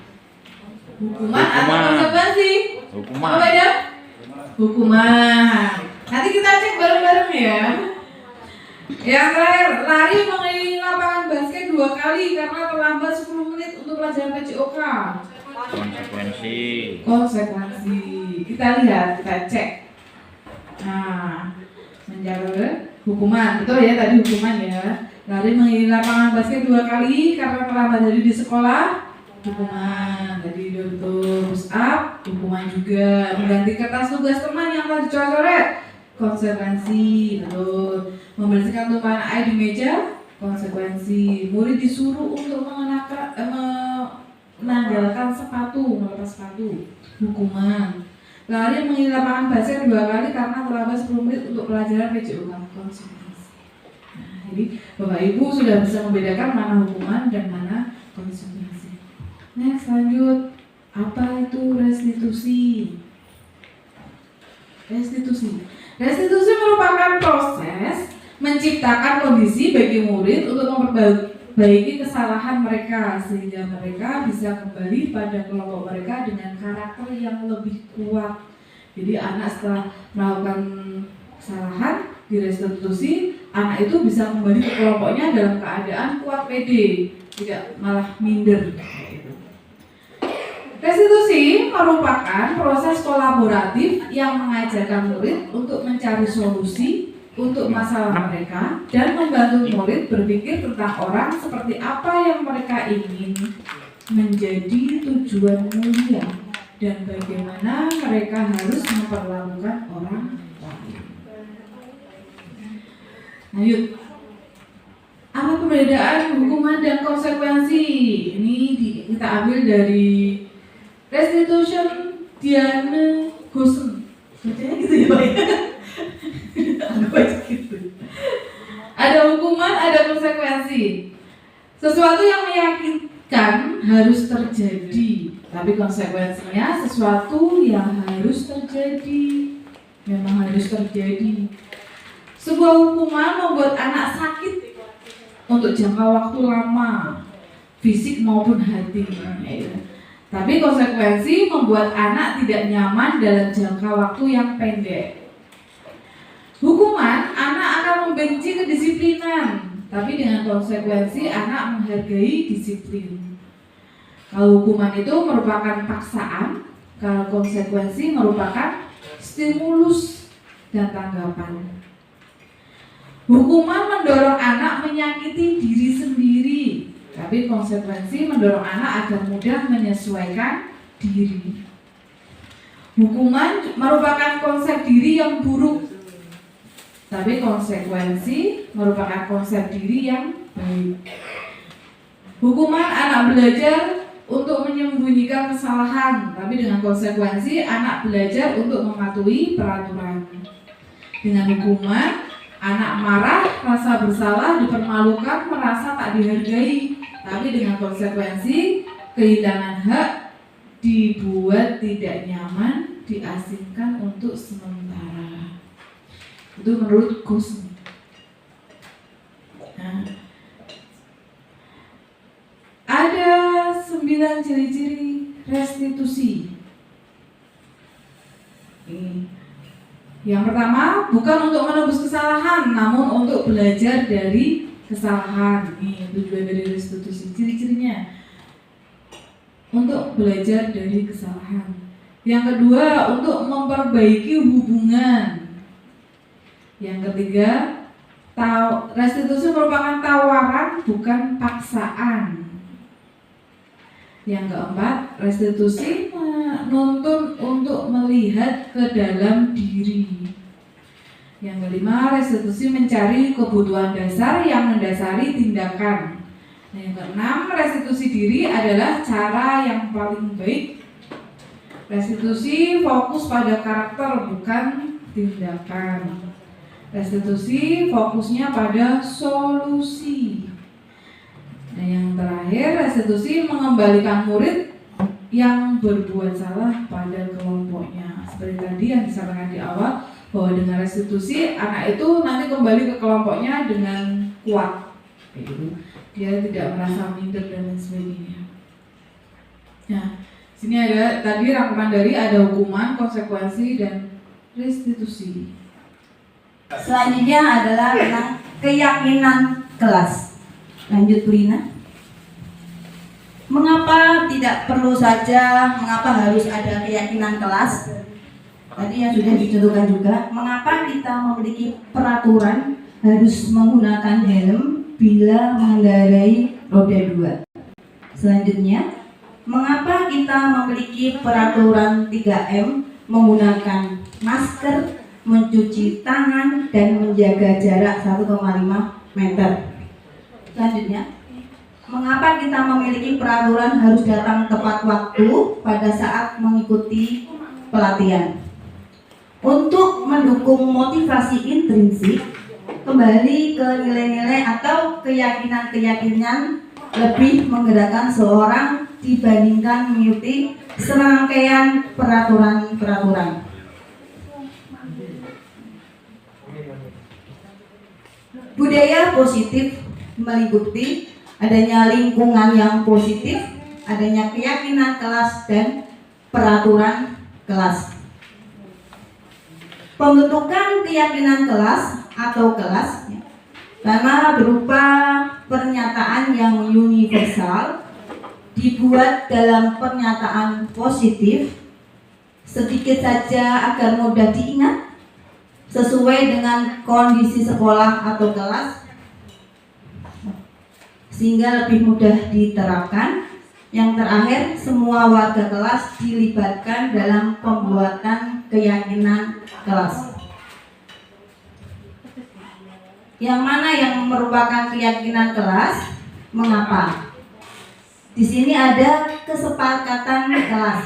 Hukuman atau konsekuensi? Hukuman. Apa beda? Hukuman. Nanti kita cek bareng-bareng ya. Yang terakhir, lari mengelilingi lapangan basket 2 kali karena terlambat 10 menit untuk pelajaran PJOK. Konsekuensi. Kita lihat, kita cek. Nah, menjaga hukuman. Betul ya tadi hukuman ya. Lari mengelilingi lapangan basket 2 kali karena terlambat hadir di sekolah. Hukuman. Tadi betul. Push up. Hukuman juga. Mengganti kertas tugas teman yang telah dicoret-coret. Konsekuensi. Betul. Membersihkan tumpahan air di meja. Konsekuensi. Murid disuruh untuk menanggalkan sepatu, melepas sepatu. Hukuman. Lari mengelilingi lapangan basket 2 kali karena terlambat 10 menit untuk pelajaran PJOK. Konsekuensi. Nah, jadi Bapak Ibu sudah bisa membedakan mana hukuman dan mana konsekuensi. Next, lanjut. Apa itu restitusi? Restitusi merupakan proses menciptakan kondisi bagi murid untuk memperbaiki kesalahan mereka sehingga mereka bisa kembali pada kelompok mereka dengan karakter yang lebih kuat. Jadi anak setelah melakukan kesalahan direstitusi, anak itu bisa kembali ke kelompoknya dalam keadaan kuat, pede, tidak malah minder. Restitusi merupakan proses kolaboratif yang mengajarkan murid untuk mencari solusi untuk masalah mereka dan membantu murid berpikir tentang orang seperti apa yang mereka ingin menjadi tujuan mulia dan bagaimana mereka harus memperlakukan orang lain. Lanjut. Apa perbedaan hukuman dan konsekuensi? Ini kita ambil dari Restitution Diane Gosen. Bacanya gitu ya Pak ya? Gitu. Ada hukuman, ada konsekuensi. Sesuatu yang meyakinkan harus terjadi, tapi konsekuensinya sesuatu yang harus terjadi. Memang harus terjadi. Sebuah hukuman membuat anak sakit untuk jangka waktu lama, fisik maupun hati. Tapi konsekuensi membuat anak tidak nyaman dalam jangka waktu yang pendek. Hukuman, anak akan membenci kedisiplinan, tapi dengan konsekuensi anak menghargai disiplin. Kalau hukuman itu merupakan paksaan, kalau konsekuensi merupakan stimulus dan tanggapan. Hukuman mendorong anak menyakiti diri sendiri, tapi konsekuensi mendorong anak agar mudah menyesuaikan diri. Hukuman merupakan konsep diri yang buruk, tapi konsekuensi merupakan konsep diri yang baik. Hukuman anak belajar untuk menyembunyikan kesalahan, tapi dengan konsekuensi anak belajar untuk mematuhi peraturan. Dengan hukuman, anak marah, rasa bersalah, dipermalukan, merasa tak dihargai, tapi dengan konsekuensi kehilangan hak, dibuat tidak nyaman, diasingkan untuk sementara. Itu menurut Gus. Nah, ada 9 ciri-ciri restitusi. Yang pertama, bukan untuk menebus kesalahan, namun untuk belajar dari kesalahan. Ini tujuan dari restitusi. Ciri-cirinya untuk belajar dari kesalahan. Yang kedua, untuk memperbaiki hubungan. Yang ketiga, restitusi merupakan tawaran, bukan paksaan. Yang keempat, restitusi menuntun untuk melihat ke dalam diri. Yang kelima, restitusi mencari kebutuhan dasar yang mendasari tindakan. Yang keenam, restitusi diri adalah cara yang paling baik. Restitusi fokus pada karakter, bukan tindakan. Restitusi fokusnya pada solusi. Nah, yang terakhir, restitusi mengembalikan murid yang berbuat salah pada kelompoknya. Seperti tadi yang disampaikan di awal, bahwa dengan restitusi anak itu nanti kembali ke kelompoknya dengan kuat. Dia tidak merasa minder dan lain sebagainya. Nah, sini ada tadi rangkuman dari ada hukuman, konsekuensi, dan restitusi. Selanjutnya adalah tentang keyakinan kelas. Lanjut, Bu Lina. Mengapa tidak perlu saja, mengapa harus ada keyakinan kelas? Tadi yang sudah dicontohkan juga, mengapa kita memiliki peraturan harus menggunakan helm bila mengendarai roda 2. Selanjutnya, mengapa kita memiliki peraturan 3M menggunakan masker, mencuci tangan, dan menjaga jarak 1,5 meter. Selanjutnya, mengapa kita memiliki peraturan harus datang tepat waktu pada saat mengikuti pelatihan? Untuk mendukung motivasi intrinsik, kembali ke nilai-nilai atau keyakinan-keyakinan lebih menggerakkan seorang dibandingkan mengikuti serangkaian peraturan-peraturan. Budaya positif meliputi adanya lingkungan yang positif, adanya keyakinan kelas, dan peraturan kelas. Pembentukan keyakinan kelas atau kelas karena berupa pernyataan yang universal, dibuat dalam pernyataan positif, sedikit saja agar mudah diingat, sesuai dengan kondisi sekolah atau kelas, sehingga lebih mudah diterapkan. Yang terakhir, semua warga kelas dilibatkan dalam pembuatan keyakinan kelas. Yang mana yang merupakan keyakinan kelas? Mengapa? Di sini ada kesepakatan kelas.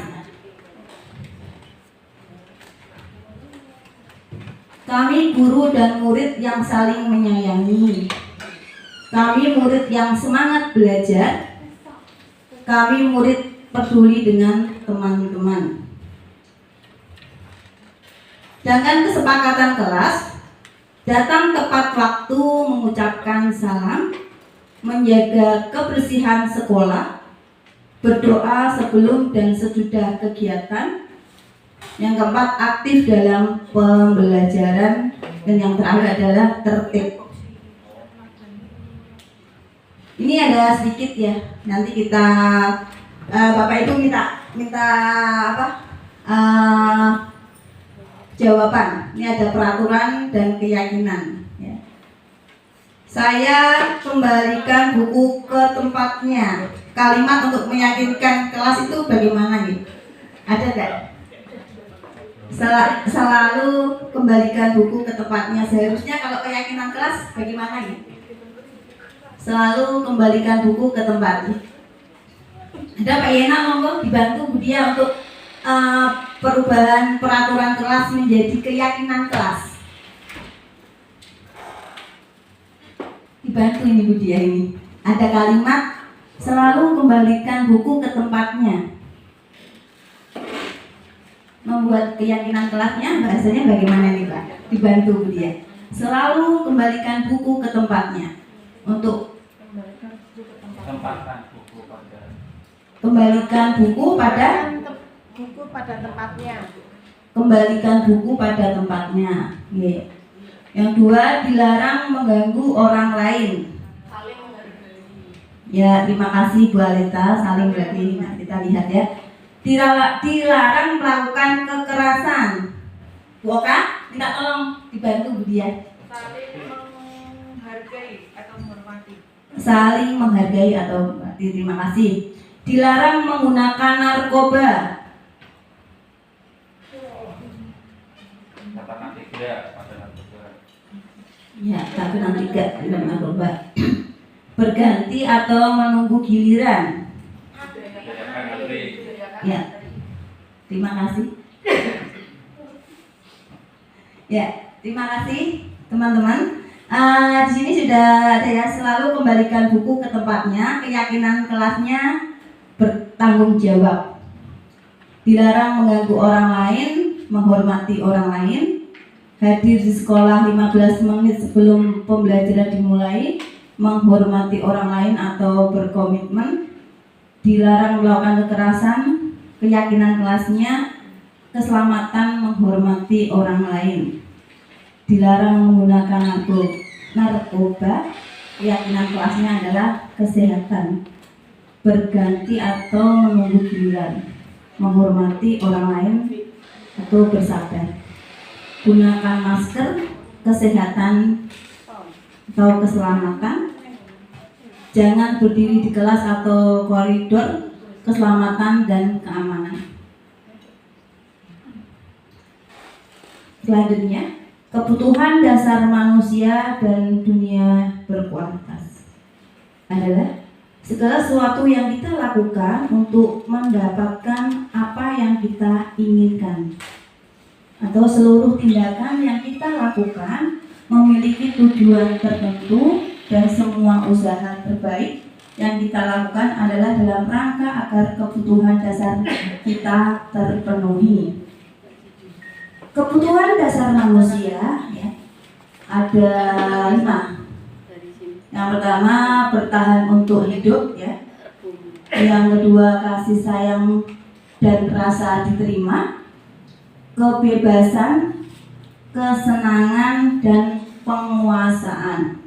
Kami guru dan murid yang saling menyayangi. Kami murid yang semangat belajar. Kami murid peduli dengan teman-teman. Sedangkan kesepakatan kelas, datang tepat waktu mengucapkan salam, menjaga kebersihan sekolah, berdoa sebelum dan sesudah kegiatan. Yang keempat, aktif dalam pembelajaran, dan yang terakhir adalah tertib. Ini ada sedikit ya, nanti kita Bapak Ibu minta jawaban. Ini ada peraturan dan keyakinan ya. Saya kembalikan buku ke tempatnya. Kalimat untuk meyakinkan kelas itu bagaimana nih? Ada nggak? Selalu kembalikan buku ke tempatnya. Seharusnya kalau keyakinan kelas bagaimana nih? Selalu kembalikan buku ke tempatnya. Ada Pak Yena, monggo dibantu Bu Dia untuk perubahan peraturan kelas menjadi keyakinan kelas. Dibantu ini Bu Dia ini. Ada kalimat selalu kembalikan buku ke tempatnya. Membuat keyakinan kelasnya bahasanya bagaimana nih Pak? Dibantu Bu Dia. Selalu kembalikan buku ke tempatnya. Untuk Tempatkan buku pada kembalikan buku pada tempatnya. Kembalikan buku pada tempatnya. Oke. Yang dua, dilarang mengganggu orang lain. Ya, terima kasih Bu Aleta. Saling berarti. Nah, kita lihat ya. Dilarang melakukan kekerasan. Bu Oka, minta tolong dibantu Bu Dia. Saling menghargai atau menghormati. Terima kasih. Dilarang menggunakan narkoba. katakan tidak pada narkoba. Ya, tapi nanti tidak dengan narkoba. Berganti atau menunggu giliran. Sediakan antri. Ya, terima kasih. Ya, terima kasih teman-teman. Di sini sudah ada ya, selalu kembalikan buku ke tempatnya, keyakinan kelasnya bertanggung jawab. Dilarang mengganggu orang lain, menghormati orang lain, hadir di sekolah 15 menit sebelum pembelajaran dimulai, menghormati orang lain atau berkomitmen, dilarang melakukan kekerasan, keyakinan kelasnya, keselamatan, menghormati orang lain. Dilarang menggunakan narkoba, keyakinan kelasnya adalah kesehatan, berganti atau menunggu giliran, menghormati orang lain atau bersabar, gunakan masker, kesehatan atau keselamatan, jangan berdiri di kelas atau koridor, keselamatan dan keamanan. Selanjutnya, kebutuhan dasar manusia dan dunia berkualitas adalah segala sesuatu yang kita lakukan untuk mendapatkan apa yang kita inginkan, atau seluruh tindakan yang kita lakukan memiliki tujuan tertentu, dan semua usaha terbaik yang kita lakukan adalah dalam rangka agar kebutuhan dasar kita terpenuhi. Kebutuhan dasar manusia ya, ada 5. Yang pertama, bertahan untuk hidup ya. Yang kedua, kasih sayang dan rasa diterima, kebebasan, kesenangan dan penguasaan.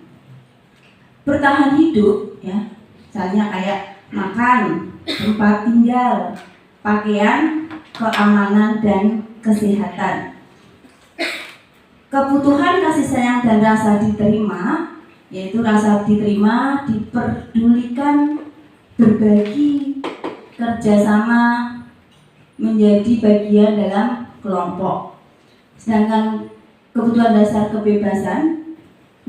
Bertahan hidup ya, misalnya kayak makan, tempat tinggal, pakaian, keamanan dan kesehatan. Kebutuhan kasih sayang dan rasa diterima, yaitu rasa diterima, diperdulikan, berbagi, kerjasama, menjadi bagian dalam kelompok. Sedangkan kebutuhan dasar kebebasan,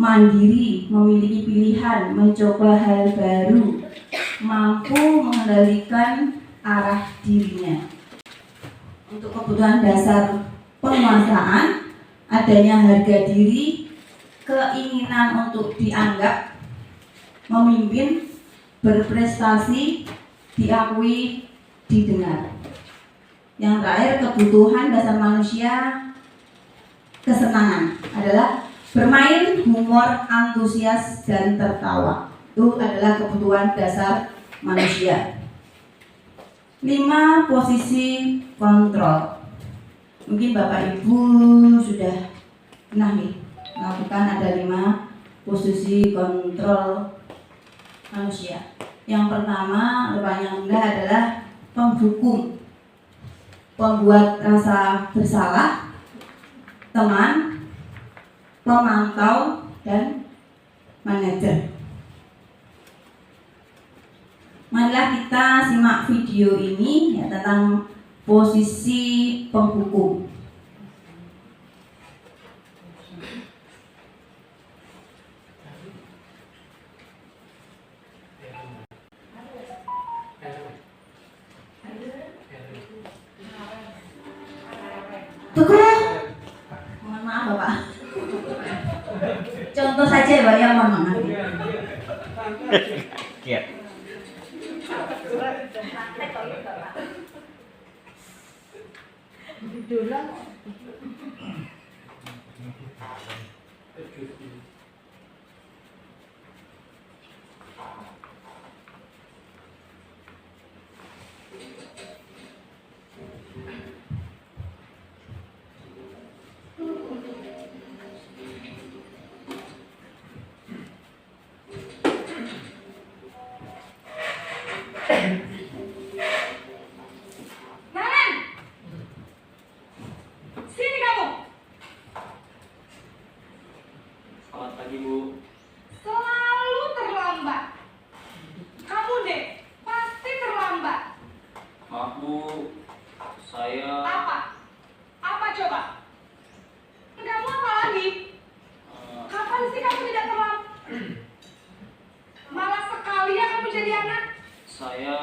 mandiri, memiliki pilihan, mencoba hal baru, mampu mengendalikan arah dirinya. Untuk kebutuhan dasar penguasaan, adanya harga diri, keinginan untuk dianggap, memimpin, berprestasi, diakui, didengar. Yang terakhir, kebutuhan dasar manusia, kesenangan adalah bermain, humor, antusias, dan tertawa. Itu adalah kebutuhan dasar manusia. 5 posisi kontrol. Mungkin Bapak Ibu sudah pernah nih melakukan, ada 5 posisi kontrol manusia. Yang pertama, yang rendah adalah penghukum, pembuat rasa bersalah, teman, pemantau, dan manajer. Marilah kita simak video ini ya, tentang posisi penghukum. ya Pak ya, mohon maaf. Iya. Nanan! Sini kamu! Selamat pagi, Bu. Selalu terlambat. Kamu deh, pasti terlambat. Maaf, Bu. Saya Apa? Apa coba? Kamu apa lagi? Kapan sih kamu tidak terlambat? Malas sekali ya kamu jadi anak. saya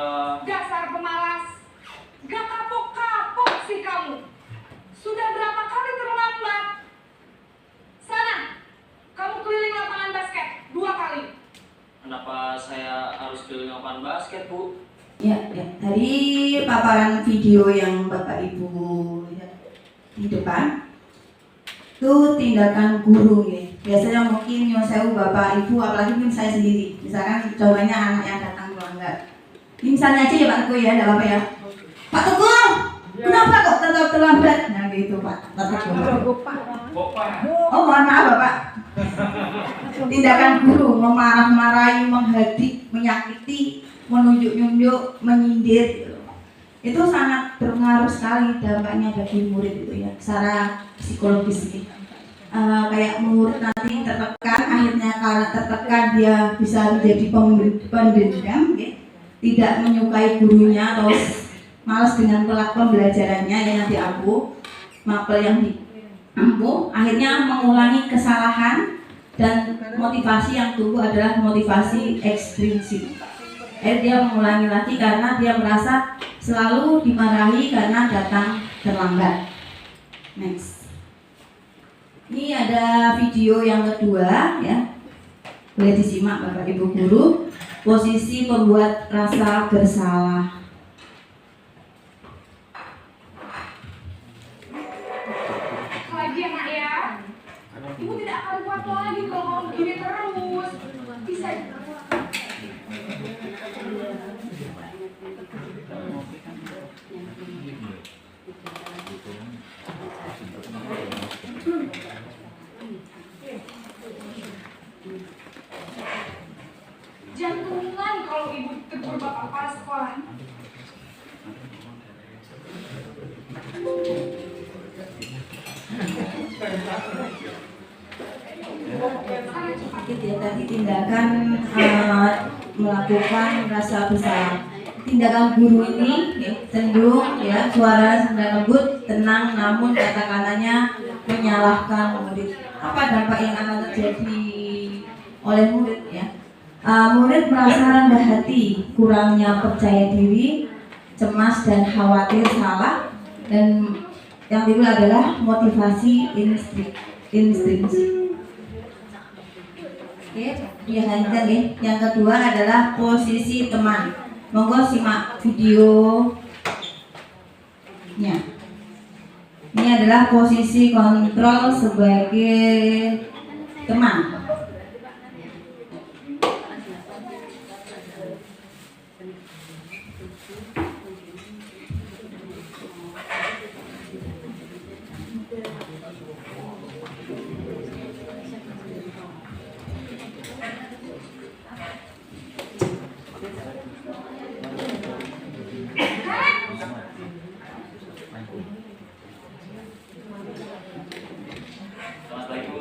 Dasar pemalas. Gak kapok-kapok sih kamu. Sudah berapa kali terlambat? Sana, kamu keliling lapangan basket 2 kali. kenapa saya harus keliling lapangan basket, Bu? Ya, dari paparan video yang Bapak Ibu lihat di depan itu tindakan guru ya. Biasanya mungkin nyusewu Bapak Ibu, apalagi mungkin saya sendiri. Misalkan contohnya anak yang datang melanggar. Ini misalnya aja ya Pak Teguh ya, enggak apa-apa ya. Pak Teguh, kenapa kok tetap terlambat? Nah gitu Pak Teguh. Oh mohon maaf Bapak. Tindakan guru memarah-marahi, menghadik, menyakiti, menunjuk-nunjuk, menyindir gitu. Itu sangat berpengaruh sekali dampaknya bagi murid itu ya, secara psikologis gitu. Kayak murid nanti tertekan, akhirnya karena tertekan dia bisa menjadi pendendam ya. Tidak menyukai gurunya atau malas dengan pembelajarannya yang diampu, mapel yang diampu, akhirnya mengulangi kesalahan dan motivasi yang tumbuh adalah motivasi ekstrinsik. Dia mengulangi lagi karena dia merasa selalu dimarahi karena datang terlambat. Next. Ini ada video yang kedua ya. Boleh disimak Bapak Ibu guru. Posisi pembuat rasa bersalah. Lagi ya nak ya. Ibu tidak akan kuat lagi kalau kamu begini terus. Bisa. Jantungan kalau ibu tegur bapak kepala sekolah. Gitu ya, tadi tindakan melakukan rasa bersalah. Tindakan guru ini ya, cenderung ya, suara sedang lembut, tenang, namun kata-katanya menyalahkan murid. Apa dampak yang akan terjadi oleh murid ya? Murid merasa rendah hati, kurangnya percaya diri, cemas dan khawatir salah, dan yang timbul adalah motivasi intrinsik. Oke, dilanjutkan ya. Yang kedua adalah posisi teman. Monggo simak videonya. Ini adalah posisi kontrol sebagai teman. Selamat pagi, Bu.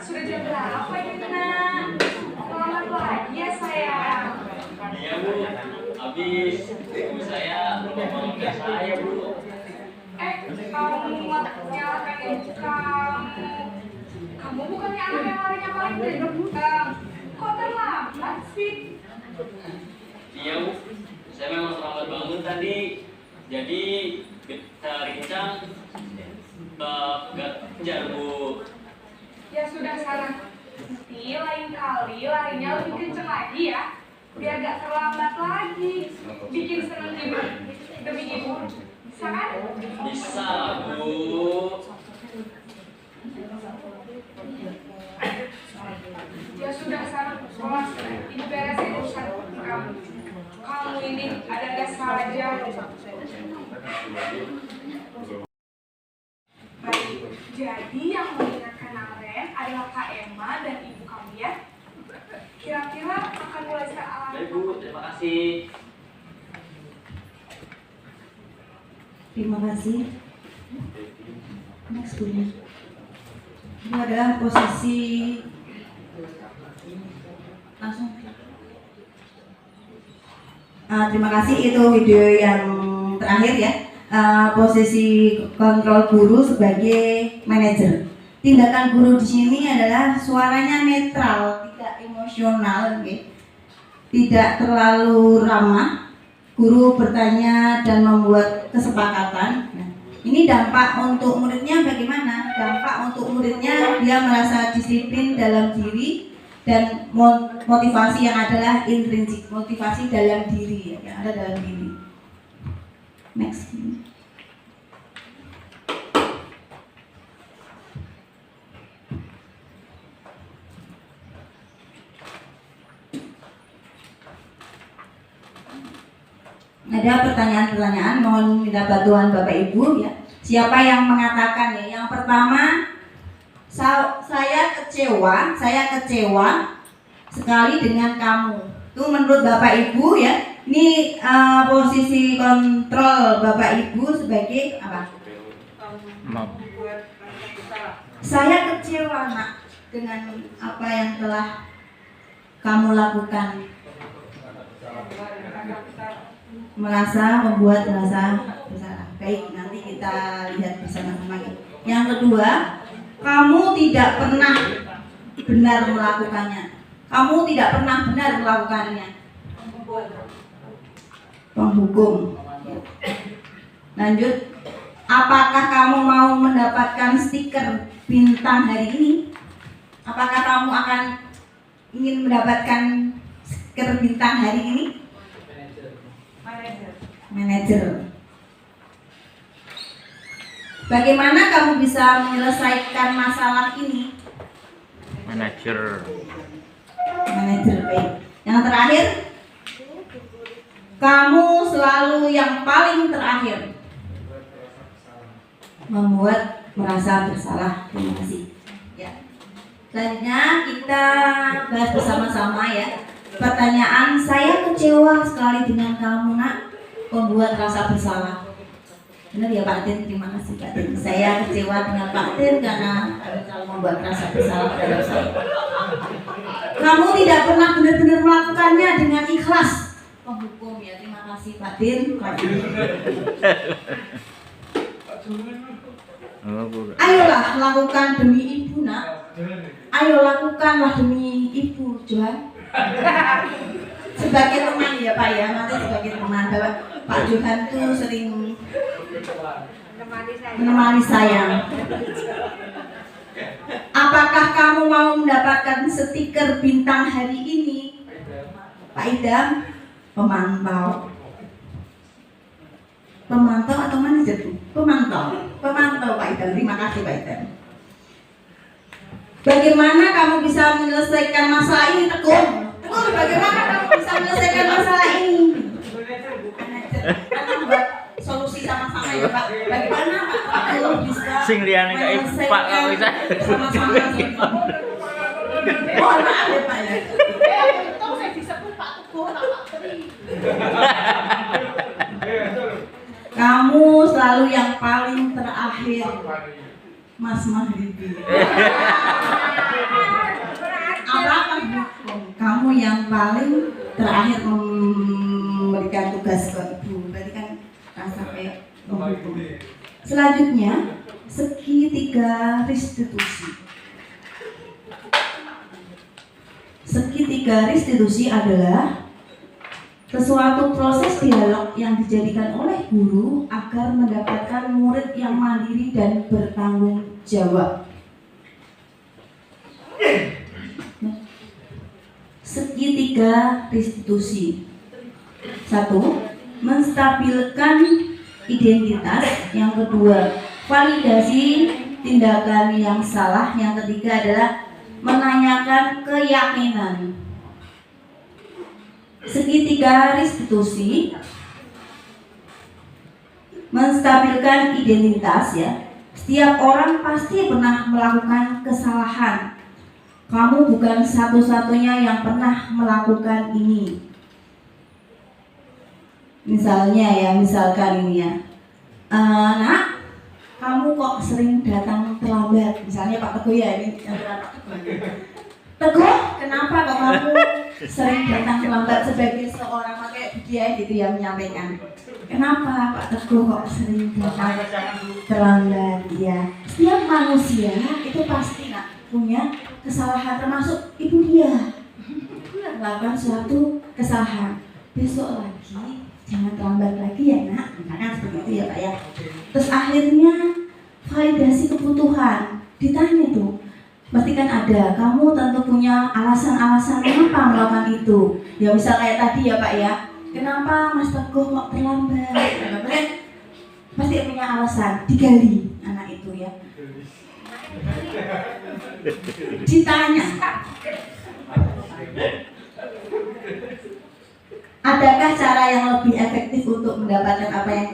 Sudah jam berapa ini nak? Selamat pagi ya sayang. Iya, Bu. Habis ibu saya ngomong ke saya, Bu. Kamu nyalakan ibu kamu. Kamu bukannya anak yang larinya paling kencang. Kok terlambat sih? Iya, Bu. Saya memang terlambat bangun tadi. Jadi, kita kencang. nggak kejar Bu. Ya sudah sana. Nanti lain kali larinya lebih kenceng lagi ya. Biar gak terlambat lagi. Bikin seneng ibu demi ibu. Bisa kan? Bisa Bu. Ya sudah sana sekolah. Ibu beresin urusan kamu. Kamu ini ada aja. Baik, jadi yang mengingatkan Aren adalah Kak Emma dan ibu kamu ya. Kira-kira akan mulai saat Baik Bu, terima kasih. Terima kasih. Next bunyi. Ini adalah posisi langsung. Terima kasih, itu video yang terakhir ya. Posisi kontrol guru sebagai manajer. Tindakan guru di sini adalah suaranya netral, tidak emosional, okay? Tidak terlalu ramah. Guru bertanya dan membuat kesepakatan. Nah, ini dampak untuk muridnya bagaimana? Dampak untuk muridnya dia merasa disiplin dalam diri dan motivasi yang adalah intrinsik, motivasi dalam diri ya, yang ada dalam diri. Next. Ada pertanyaan-pertanyaan, mohon minta bantuan Bapak Ibu ya. Siapa yang mengatakan ya? Yang pertama, saya kecewa sekali dengan kamu. Itu menurut Bapak Ibu ya. Ini posisi kontrol Bapak Ibu sebagai apa? Saya kecewa nak dengan apa yang telah kamu lakukan. Membuat merasa bersalah. Baik, nanti kita lihat bersama-sama. Yang kedua, kamu tidak pernah benar melakukannya. Kamu tidak pernah benar melakukannya. Penghukum. Lanjut. Apakah kamu mau mendapatkan stiker bintang hari ini? Apakah kamu akan ingin mendapatkan stiker bintang hari ini? Manajer. Bagaimana kamu bisa menyelesaikan masalah ini? Manajer. Baik. Yang terakhir, kamu selalu yang paling terakhir. Membuat merasa bersalah. Terima kasih. Ya. Selanjutnya kita bahas bersama-sama ya. Pertanyaan, saya kecewa sekali dengan kamu nak. Membuat rasa bersalah. Benar ya Pak Tin, terima kasih Pak Tin. Saya kecewa dengan Pak Tin karena selalu membuat rasa bersalah terhadap saya. Kamu tidak pernah benar-benar melakukannya dengan ikhlas. Penghukum ya, terima kasih Pak Tin. Ayolah lakukan demi ibu nak. Ayo lakukanlah demi ibu Johan. Sebagai teman ya Pak ya, nanti sebagai teman Pak Johan tuh sering menemani saya. Apakah kamu mau mendapatkan stiker bintang hari ini? Pak Idam, pemantau. Pemantau atau manajer? Pemantau Pak Idam. Terima kasih Pak Idam. Bagaimana kamu bisa menyelesaikan masalah ini, Tekun? Tekun, bagaimana kamu bisa menyelesaikan masalah ini? Kita buat solusi sama-sama ya Pak. Bagaimana Pak Tekun bisa Pak kalau bisa sama-sama? Mohon maaf ya Pak ya. Untung saya disebut Pak Tekun, Pak Tri. Kamu selalu yang paling terakhir, Mas Mahribi. Apa hukum? Kamu yang paling terakhir memberikan tugas ke ibu. Berarti kan sampai menghukum. Selanjutnya, segitiga restitusi. Segitiga restitusi adalah sesuatu proses dialog yang dijadikan oleh guru agar mendapatkan murid yang mandiri dan bertanggung jawab. Segitiga restitusi. 1. Menstabilkan identitas. Yang kedua, validasi tindakan yang salah. Yang ketiga adalah menanyakan keyakinan. Segitiga restitusi. Menstabilkan identitas ya. Setiap orang pasti pernah melakukan kesalahan. Kamu bukan satu-satunya yang pernah melakukan ini. Misalkan ini ya, nak, kamu kok sering datang terlambat. Misalnya Pak Teguh ya, ini Pak Teguh. Teguh, kenapa kok kamu sering datang terlambat? Sebagai seorang pakai dia gitu yang menyampaikan. Kenapa Pak Teguh kok sering datang terlambat? Ya, setiap manusia itu pasti nak punya kesalahan, termasuk ibu dia melakukan suatu kesalahan. Besok lagi jangan terlambat lagi ya nak, misalkan seperti itu ya Pak ya. Terus akhirnya validasi kebutuhan, ditanya tuh, pasti kan ada, kamu tentu punya alasan-alasan kenapa melakukan itu. Ya misal kayak tadi ya Pak ya, kenapa Mas Teguh kok terlambat? Kan pasti punya alasan, digali anak itu ya. Ditanya, adakah cara yang lebih efektif untuk mendapatkan apa yang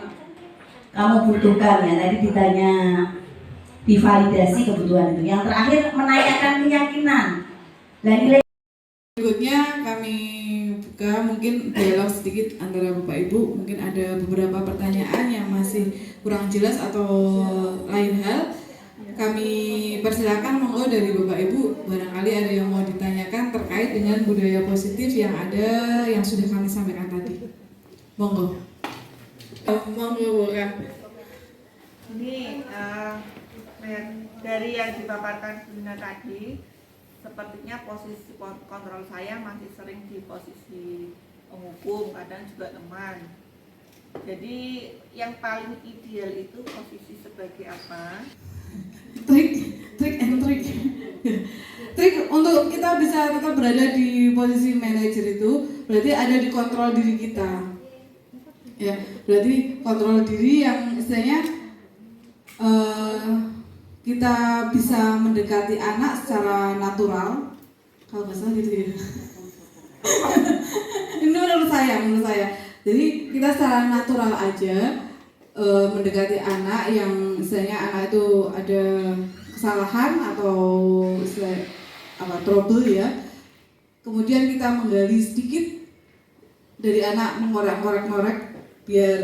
kamu butuhkan ya? Tadi ditanya, divalidasi kebutuhan itu. Yang terakhir menanyakan keyakinan. Dan nilai berikutnya kami buka mungkin dialog sedikit antara Bapak Ibu. Mungkin ada beberapa pertanyaan yang masih kurang jelas atau lain hal. Kami persilakan monggo dari Bapak Ibu, barangkali ada yang mau ditanyakan terkait dengan budaya positif yang ada yang sudah kami sampaikan tadi. Monggo. Monggo kan. Ini dari yang dipaparkan Bunda tadi, sepertinya posisi kontrol saya masih sering di posisi penghukum, kadang juga teman. Jadi yang paling ideal itu posisi sebagai apa? Trik untuk kita bisa tetap berada di posisi manajer itu berarti ada di kontrol diri kita ya, berarti kontrol diri yang istilahnya kita bisa mendekati anak secara natural, kalau nggak salah gitu ya. Ini menurut saya jadi kita secara natural aja mendekati anak yang misalnya anak itu ada kesalahan atau trouble ya, kemudian kita menggali sedikit dari anak, mengorek-ngorek biar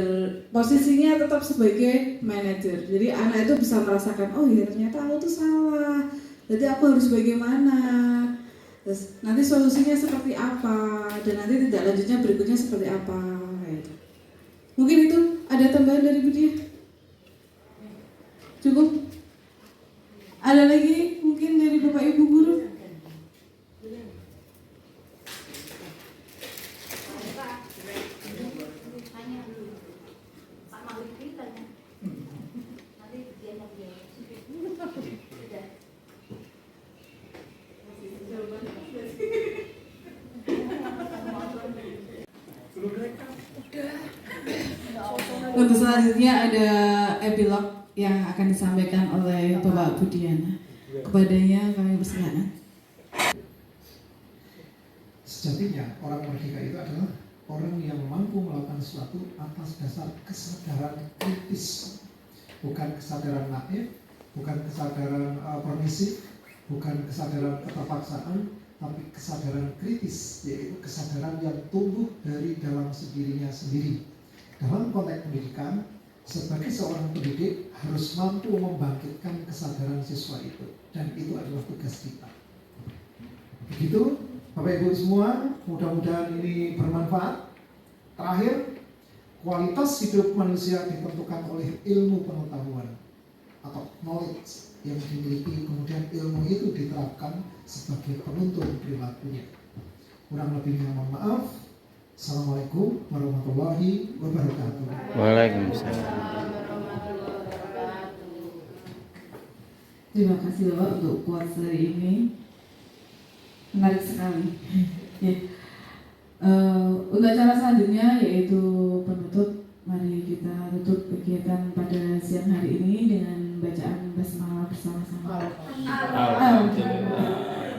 posisinya tetap sebagai manajer. Jadi anak itu bisa merasakan, oh ya ternyata aku tuh salah, jadi aku harus bagaimana, terus nanti solusinya seperti apa, dan nanti tindak lanjutnya berikutnya seperti apa gitu. Mungkin itu ada tambahan dari Bu Dia? Cukup? Ada lagi mungkin dari Bapak Ibu guru? Untuk selanjutnya ada epilog yang akan disampaikan oleh Bapak Budiana. Kepadanya kami persilakan. Sejatinya orang merdeka itu adalah orang yang mampu melakukan sesuatu atas dasar kesadaran kritis, bukan kesadaran naif, bukan kesadaran permisif, bukan kesadaran keterpaksaan, tapi kesadaran kritis, yaitu kesadaran yang tumbuh dari dalam dirinya sendiri. Dalam konteks pendidikan, sebagai seorang pendidik harus mampu membangkitkan kesadaran siswa itu, dan itu adalah tugas kita. Begitu, Bapak Ibu semua, mudah-mudahan ini bermanfaat. Terakhir, kualitas hidup manusia ditentukan oleh ilmu pengetahuan atau knowledge yang dimiliki, kemudian ilmu itu diterapkan sebagai penuntun perilakunya. Kurang lebihnya mohon maaf. Assalamualaikum warahmatullahi wabarakatuh. Waalaikumsalam. Terima kasih Bapak untuk kuasa hari ini, menarik sekali. Ya. Untuk acara selanjutnya yaitu penutup, mari kita tutup kegiatan pada siang hari ini dengan bacaan basmalah bersama-sama. Alhamdulillah.